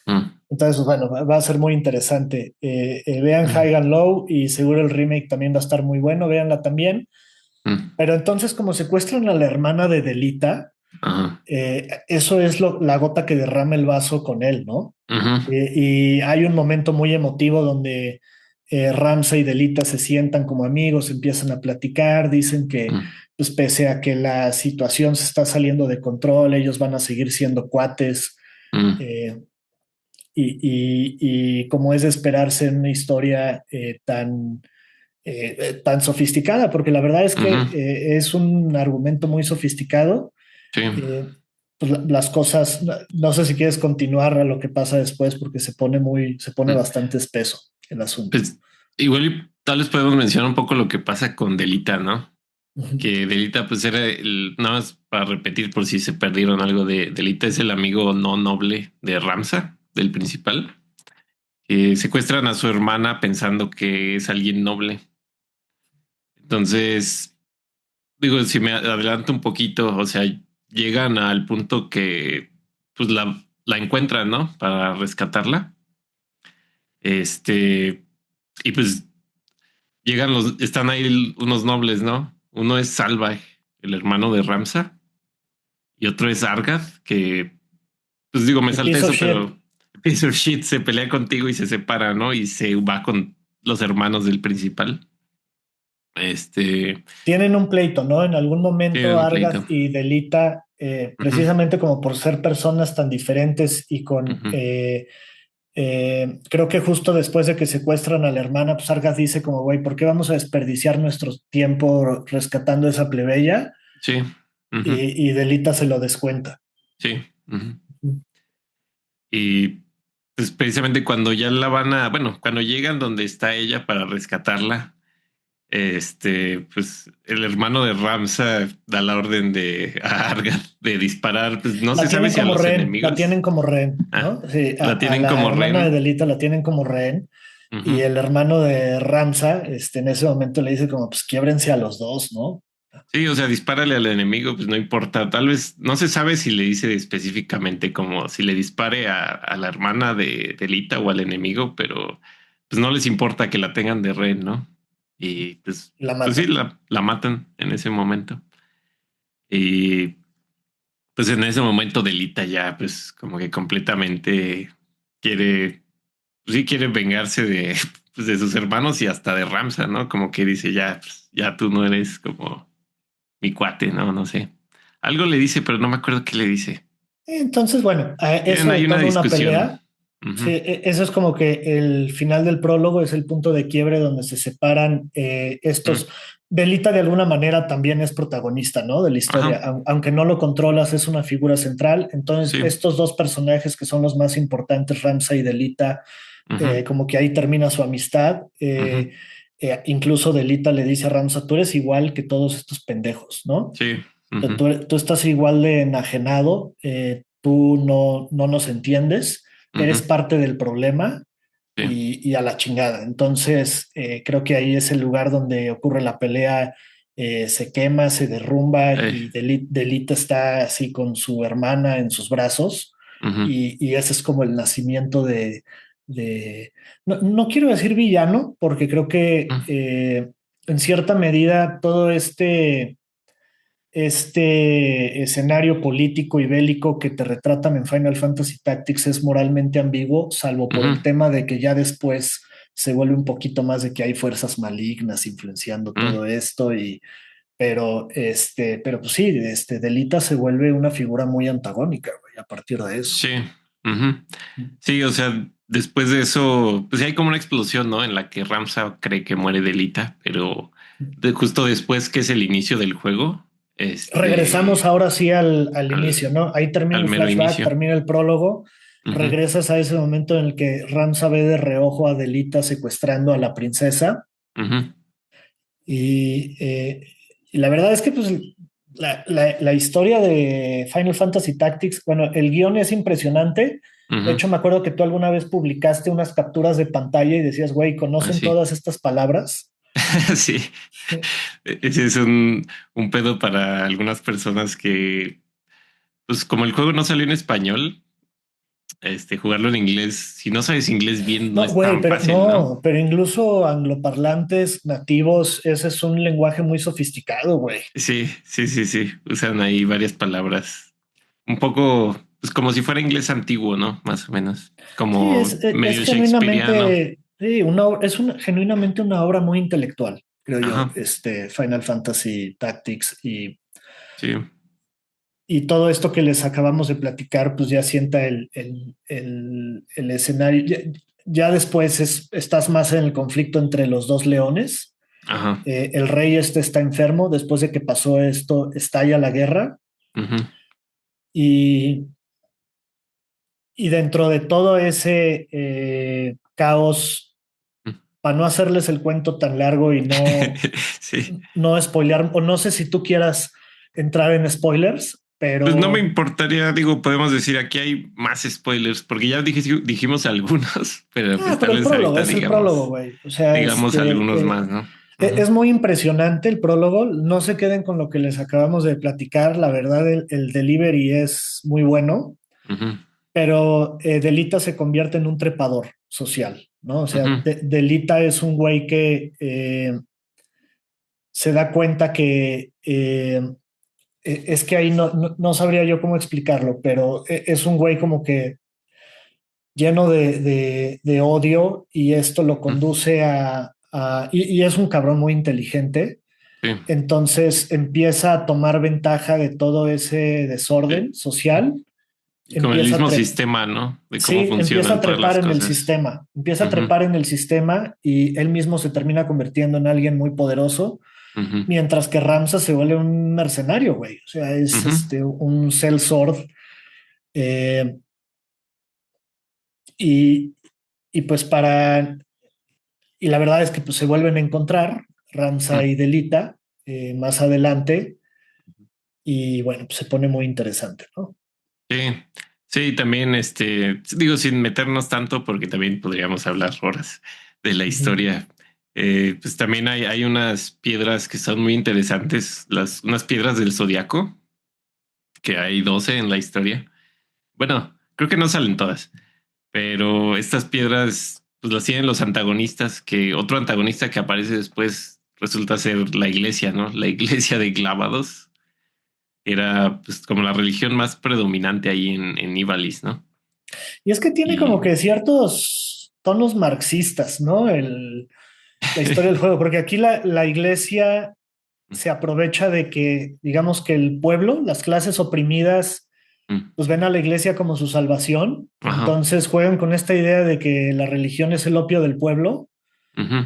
mm, Entonces, bueno, va a ser muy interesante. Vean mm, High and Low y seguro el remake también va a estar muy bueno, véanla también. mm. Pero entonces, como secuestran a la hermana de Delita, Ajá. eso es la gota que derrama el vaso con él, ¿no? Ujú, Y hay un momento muy emotivo donde Ramsay y Delita se sientan como amigos, empiezan a platicar, dicen que mm, pues pese a que la situación se está saliendo de control, ellos van a seguir siendo cuates. mm, eh, y como es de esperarse en una historia tan sofisticada, porque la verdad es que ujú. es un argumento muy sofisticado. Sí. eh, pues las cosas, no sé si quieres continuar a lo que pasa después, porque se pone Mm. bastante espeso el asunto. Pues igual tal vez podemos mencionar un poco lo que pasa con Delita, ¿no? Ujú. Que Delita, pues era nada más para repetir por si se perdieron algo de Delita, es el amigo no noble de Ramsa, del principal, que secuestran a su hermana pensando que es alguien noble. Entonces, digo, si me adelanto un poquito, o sea, llegan al punto que pues la encuentran, ¿no? Para rescatarla. Este, y pues están ahí unos nobles, ¿no? Uno es Salva, el hermano de Ramsa, y otro es Argath, que, pues digo, me El salta piece of eso, shit. pero piece of shit se pelea contigo y se separa, ¿no? Y se va con los hermanos del principal. Este, Tienen un pleito, ¿no? En algún tienen momento un pleito. Argath y Delita, Ujú, precisamente como por ser personas tan diferentes y con ujú. creo que justo después de que secuestran a la hermana, pues Argas dice como, güey, ¿por qué vamos a desperdiciar nuestro tiempo rescatando a esa plebeya? Sí, ujú, Y Delita se lo descuenta. sí. Ujú. Y pues precisamente cuando ya la van a, bueno, cuando llegan donde está ella para rescatarla, pues el hermano de Ramsa da la orden a Argath de disparar, pues no se sabe si a los La enemigos. tienen como rehén, Ah, ¿no? Sí, la a tienen la como hermana de rehén. Delita la tienen como rehén. Y Ujú. el hermano de Ramsa, en ese momento le dice como, pues quiébrense a los dos, ¿no? Sí, o sea, dispárale al enemigo, pues no importa. Tal vez no se sabe si le dice específicamente como si le dispare a la hermana de Lita o al enemigo, pero pues no les importa que la tengan de rehén, ¿no? Y Y la pues sí, matan. la matan en ese momento. Y pues en ese momento Delita ya, pues como que completamente quiere. pues, sí quiere vengarse de, pues, de sus hermanos y hasta de Ramsa, ¿no? Como que dice, ya, pues, ya tú no eres como mi cuate, ¿no? No sé. Algo le dice, pero no me acuerdo qué le dice. Entonces, bueno, Tienen eso ahí una detona una discusión. pelea. Sí, Ujú, eso es como que el final del prólogo es el punto de quiebre donde se separan ujú. estos. Belita de alguna manera también es protagonista, ¿no? De la historia, Ajá, aunque no lo controlas, es una figura central. Entonces, sí. estos dos personajes que son los más importantes, Ramsa y Delita, Ujú, como que ahí termina su amistad. ujú, Incluso Delita le dice a Ramsa, tú eres igual que todos estos pendejos, ¿no? sí. Ujú, Tú estás igual de enajenado, tú no nos entiendes, ujú, eres parte del problema sí. y a la chingada. Entonces, creo que ahí es el lugar donde ocurre la pelea, se quema, se derrumba Eh, y Delita está así con su hermana en sus brazos ujú, y ese es como el nacimiento de no quiero decir villano, porque creo que ujú, en cierta medida todo este escenario político y bélico que te retratan en Final Fantasy Tactics es moralmente ambiguo, salvo por ujú, el tema de que ya después se vuelve un poquito más de que hay fuerzas malignas influenciando ujú. todo esto pero pues sí, Delita se vuelve una figura muy antagónica, güey, a partir de eso. Sí. Ujú. Sí, o sea, después de eso, pues sí hay como una explosión, ¿no? En la que Ramsa cree que muere Delita, pero justo después que es el inicio del juego, Regresamos este, ahora sí al inicio, al, ¿no? Ahí termina al el mero flashback, inicio. termina el prólogo, Ujú, regresas a ese momento en el que Ramsa ve de reojo a Delita secuestrando a la princesa ujú, y, y la verdad es que pues la historia de Final Fantasy Tactics, bueno, el guión es impresionante. De ujú. hecho, me acuerdo que tú alguna vez publicaste unas capturas de pantalla y decías, güey, Ah, ¿conocen sí. todas estas palabras? Sí. Ese es un pedo para algunas personas que, pues como el juego no salió en español, jugarlo en inglés, si no sabes inglés bien, no No, es güey, tan pero fácil, ¿no? no, pero incluso angloparlantes nativos, ese es un lenguaje muy sofisticado, güey. Sí, sí, sí, sí. Usan ahí varias palabras. Un poco, pues como si fuera inglés antiguo, ¿no? Más o menos. Sí, Como es medio shakespeareano. genuinamente, sí, genuinamente una obra muy intelectual, creo yo, Ajá. Final Fantasy Tactics Sí. y todo esto que les acabamos de platicar, pues ya sienta el escenario. Ya después estás más en el conflicto entre los dos leones. Ajá. El rey está enfermo, después de que pasó esto, estalla la guerra Ujú. y, y dentro de todo ese caos, para no hacerles el cuento tan largo y Sí. no spoilear, o no sé si tú quieras entrar en spoilers, Pues no me pero importaría, digo, podemos decir aquí hay más spoilers, porque ya dijimos algunos, pero pues tal pero el vez prólogo, ahorita es el prólogo, digamos, güey. O sea, digamos algunos más, ¿no? es Ujú, muy impresionante el prólogo. No se queden con lo que les acabamos de platicar. La verdad, el delivery es muy bueno, ujú, pero Delita se convierte en un trepador social, ¿no? O sea, ujú, Delita es un güey que se da cuenta que es que ahí no sabría yo cómo explicarlo, pero es un güey como que lleno de odio y esto lo ujú, conduce y es un cabrón muy inteligente. sí, Entonces empieza a tomar ventaja de todo ese sí. desorden social, Y con el empieza a mismo trepar. sistema, ¿no? De cómo Sí, empieza a funcionan todas trepar las en el cosas. sistema, empieza a Ujú, trepar en el sistema y él mismo se termina convirtiendo en alguien muy poderoso, ujú, mientras que Ramsa se vuelve un mercenario, güey. O sea, es ujú, un sellsword. eh, y, y pues y la verdad es que pues, se vuelven a encontrar ujú. Ramsa y Delita más adelante y bueno, pues se pone muy interesante, ¿no? Sí, sí, también digo, sin meternos tanto, porque también podríamos hablar horas de la Ujú. historia. Pues también hay unas piedras que son muy interesantes, unas piedras del zodiaco, que hay 12 en la historia. Bueno, creo que no salen todas, pero estas piedras, pues las tienen los antagonistas, que otro antagonista que aparece después resulta ser la iglesia, ¿no? La iglesia de Clávados era pues como la religión más predominante ahí en Ivalice, ¿no? Y es que tiene como Y que ciertos tonos marxistas, ¿no? La historia del juego, porque aquí la iglesia se aprovecha de que, digamos que el pueblo, las clases oprimidas, Mm. pues ven a la iglesia como su salvación, Ajá. entonces juegan con esta idea de que la religión es el opio del pueblo, Ujú.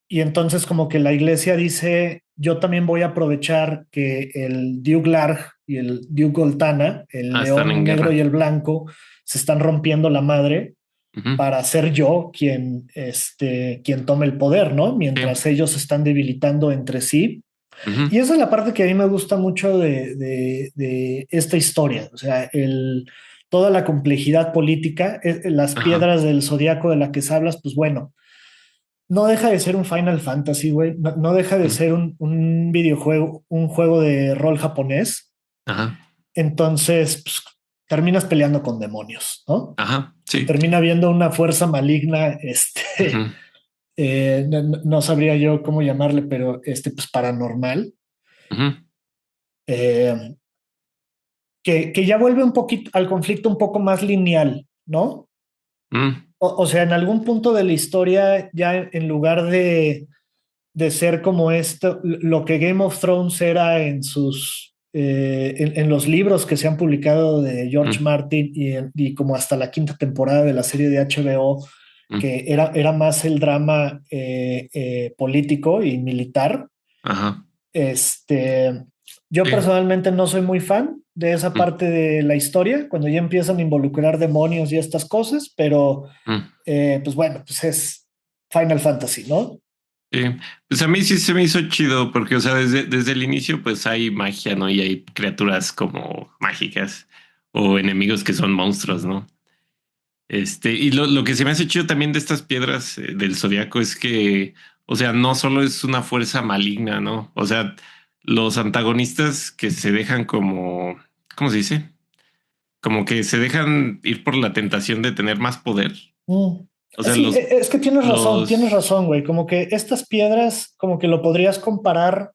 y entonces como que la iglesia dice, yo también voy a aprovechar que el Duke Larg y el Duke Goltana, el Ah, están en león negro y guerra. el blanco, se están rompiendo la madre Ujú. para ser yo quien tome el poder, ¿no? Sí. Mientras ellos se están debilitando entre sí. Ujú. Y esa es la parte que a mí me gusta mucho de esta historia, o sea, toda la complejidad política, las Ajá. piedras del zodiaco de la que hablas, pues bueno, no deja de ser un Final Fantasy, güey, no deja de Mm. ser un videojuego, un juego de rol japonés, Ajá. entonces pues, terminas peleando con demonios, ¿no? Ajá. Y Sí. termina habiendo una fuerza maligna, Ujú. no sabría yo cómo llamarle, pero pues paranormal. Ujú. Eh, que ya vuelve un poquito al conflicto un poco más lineal, ¿no? Mm. O sea, en algún punto de la historia, ya en lugar de ser como esto, lo que Game of Thrones era en los libros que se han publicado de George Mm. Martin y como hasta la quinta temporada de la serie de HBO, Mm. que era más el drama político y militar. Ajá. Este, yo Sí. personalmente no soy muy fan de esa Mm. parte de la historia, cuando ya empiezan a involucrar demonios y estas cosas, pero Mm. pues bueno, pues es Final Fantasy, ¿no? Sí, pues a mí sí se me hizo chido porque, o sea, desde el inicio pues hay magia, ¿no? Y hay criaturas como mágicas o enemigos que son monstruos, ¿no? Y lo que se me hace chido también de estas piedras del zodiaco es que, o sea, no solo es una fuerza maligna, ¿no? O sea, los antagonistas que se dejan como, ¿cómo se dice? Como que se dejan ir por la tentación de tener más poder. Mm. O sea, Sí, es que tienes los, razón, güey. Como que estas piedras, como que lo podrías comparar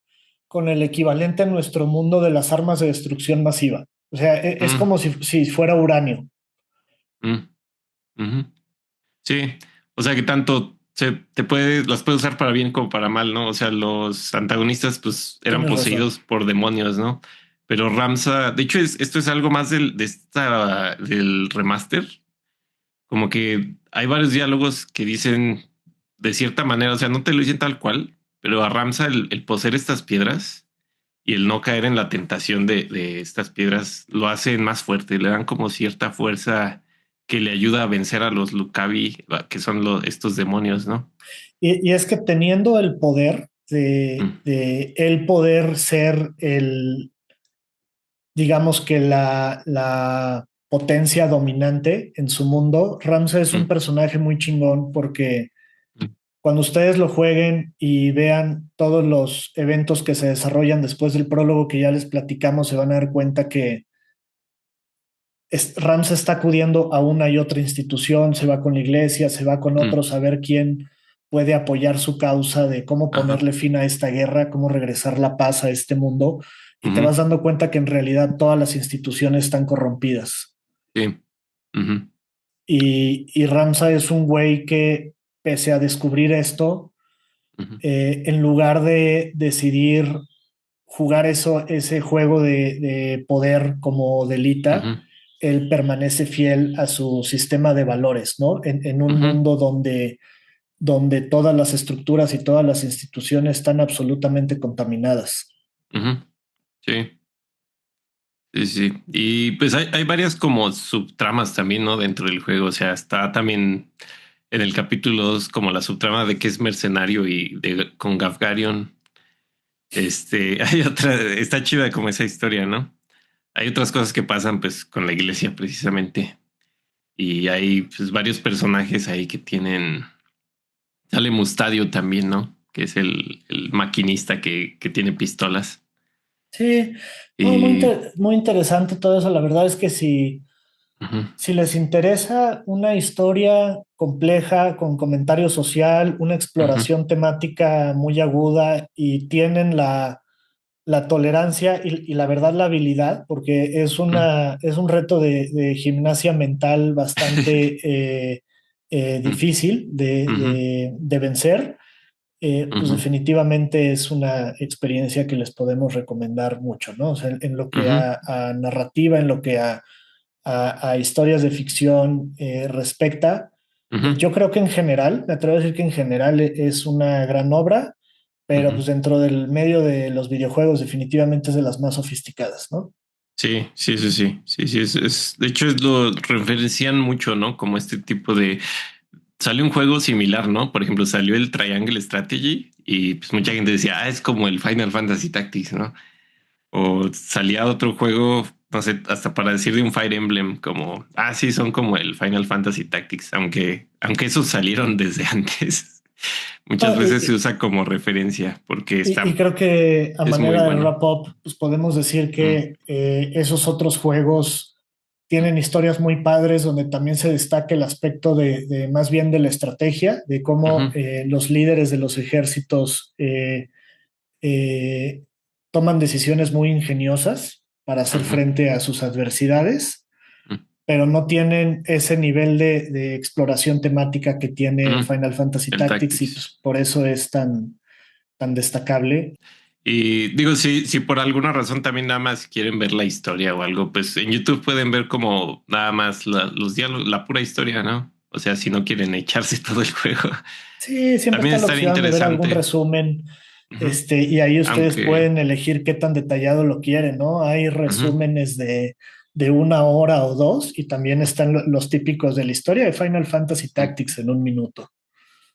con el equivalente en nuestro mundo de las armas de destrucción masiva. O sea, es mm, como si fuera uranio. mm, ujú. Sí, o sea que tanto las puede usar para bien como para mal, ¿no? O sea, los antagonistas pues eran Tienes razón. poseídos por demonios, ¿no? Pero Ramsa, de hecho, esto es algo más del remaster. Como que hay varios diálogos que dicen de cierta manera, o sea, no te lo dicen tal cual, pero a Ramsa el poseer estas piedras y el no caer en la tentación de estas piedras lo hacen más fuerte, le dan como cierta fuerza que le ayuda a vencer a los Lucavi, que son estos demonios, ¿no? Y es que teniendo el poder Mm. de el poder ser digamos que la potencia dominante en su mundo, Ramsay es un Mm. personaje muy chingón porque Mm. cuando ustedes lo jueguen y vean todos los eventos que se desarrollan después del prólogo que ya les platicamos, se van a dar cuenta que Ramsay está acudiendo a una y otra institución, se va con la iglesia, se va con Mm. otros a ver quién puede apoyar su causa de cómo Ajá. ponerle fin a esta guerra, cómo regresar la paz a este mundo, y te Ujú. vas dando cuenta que en realidad todas las instituciones están corrompidas. Sí. Ujú. Y Ramsay es un güey que, pese a descubrir esto, Ujú. en lugar de decidir jugar ese juego de poder como delita, Ujú. él permanece fiel a su sistema de valores, ¿no? En un Ujú. mundo donde todas las estructuras y todas las instituciones están absolutamente contaminadas. Ujú. Sí. Sí, sí. Y pues hay varias como subtramas también, ¿no? Dentro del juego. O sea, está también en el capítulo 2 como la subtrama de que es mercenario y con Gafgarion. Hay otra, está chida como esa historia, ¿no? Hay otras cosas que pasan pues con la iglesia precisamente. Y hay pues varios personajes ahí que tienen. Sale Mustadio también, ¿no? Que es el maquinista que tiene pistolas. Sí, no, Y muy interesante todo eso. La verdad es que ujú. si les interesa una historia compleja, con comentario social, una Ujú. exploración temática muy aguda y tienen la tolerancia y la verdad la habilidad, porque es un reto de gimnasia mental bastante difícil de vencer, pues definitivamente es una experiencia que les podemos recomendar mucho, ¿no? O sea, en lo que a narrativa, en lo que a historias de ficción respecta, yo creo que en general, me atrevo a decir que en general es una gran obra, pero pues dentro del medio de los videojuegos definitivamente es de las más sofisticadas, ¿no? Sí, sí, sí, sí, sí, sí, de hecho lo referencian mucho, ¿no? Como este tipo de, salió un juego similar, ¿no? Por ejemplo, salió el Triangle Strategy y pues mucha gente decía, ah, es como el Final Fantasy Tactics, ¿no? O salía otro juego, no sé, hasta para decir de un Fire Emblem, como, ah, sí, son como el Final Fantasy Tactics, aunque esos salieron desde antes. Muchas Ah, veces se usa como referencia porque y está, creo que a es muy manera de bueno. wrap-up, pues podemos decir Mm, que esos otros juegos tienen historias muy padres donde también se destaca el aspecto de más bien de la estrategia, de cómo ujú, los líderes de los ejércitos eh, toman decisiones muy ingeniosas para hacer ujú, frente a sus adversidades, ujú, pero no tienen ese nivel de exploración temática que tiene ujú. Final Fantasy El Tactics y Tactics. pues por eso es tan destacable. Y digo, si por alguna razón también nada más quieren ver la historia o algo, pues en YouTube pueden ver como nada más los diálogos, la pura historia, ¿no? O sea, si no quieren echarse todo el juego, Sí, siempre también está la estaría opción de ver algún interesante. resumen, Ujú. y ahí ustedes Aunque, pueden elegir qué tan detallado lo quieren, ¿no? Hay ujú. resúmenes de 1 hora o dos y también están los típicos de la historia de Final Fantasy Ujú. Tactics en un minuto.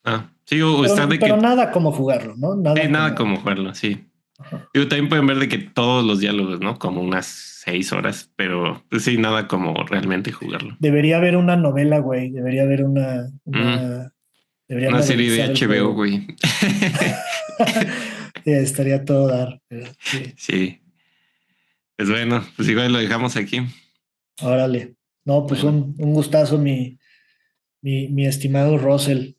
Ah, sí, o está de Pero que, nada como jugarlo, ¿no? sí, Nada nada como... como jugarlo, sí. Ajá. Digo, también pueden ver de que todos los diálogos, ¿no? Como unas 6 horas, pero pues sí, nada como realmente jugarlo. Debería haber una novela, güey. Debería haber Mm, deberían una serie de novelizar el HBO, juego. güey. Sí, estaría todo dar. Pero sí, Sí, pues bueno, pues igual lo dejamos aquí. órale. No, pues Bueno, un gustazo, mi estimado Russell.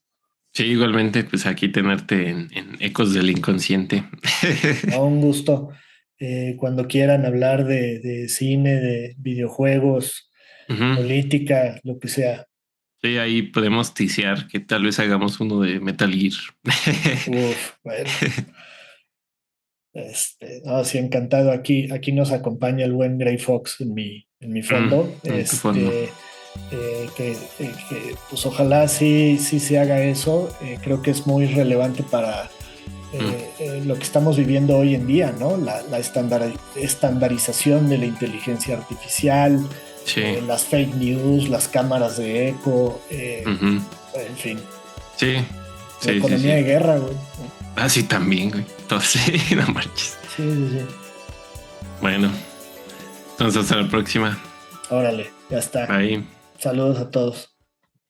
sí, igualmente, pues aquí tenerte en Ecos del Inconsciente. No, un gusto. Cuando quieran hablar de cine, de videojuegos, Ujú. política, lo que sea. Sí, ahí podemos tisear que tal vez hagamos uno de Metal Gear. Uf, bueno. No, sí, encantado. Aquí nos acompaña el buen Gray Fox en mi fondo. En tu fondo. Pues ojalá sí se haga eso. Creo que es muy relevante para Mm, lo que estamos viviendo hoy en día, ¿no? La estandarización de la inteligencia artificial, sí. las fake news, las cámaras de eco, Ujú. en fin, Sí, la sí, sí, economía de sí. guerra, güey. Ah, sí, también, güey. Entonces, sí, no marches. Sí, sí, sí. Bueno, entonces hasta la próxima. Órale, ya está. Bye. Saludos a todos.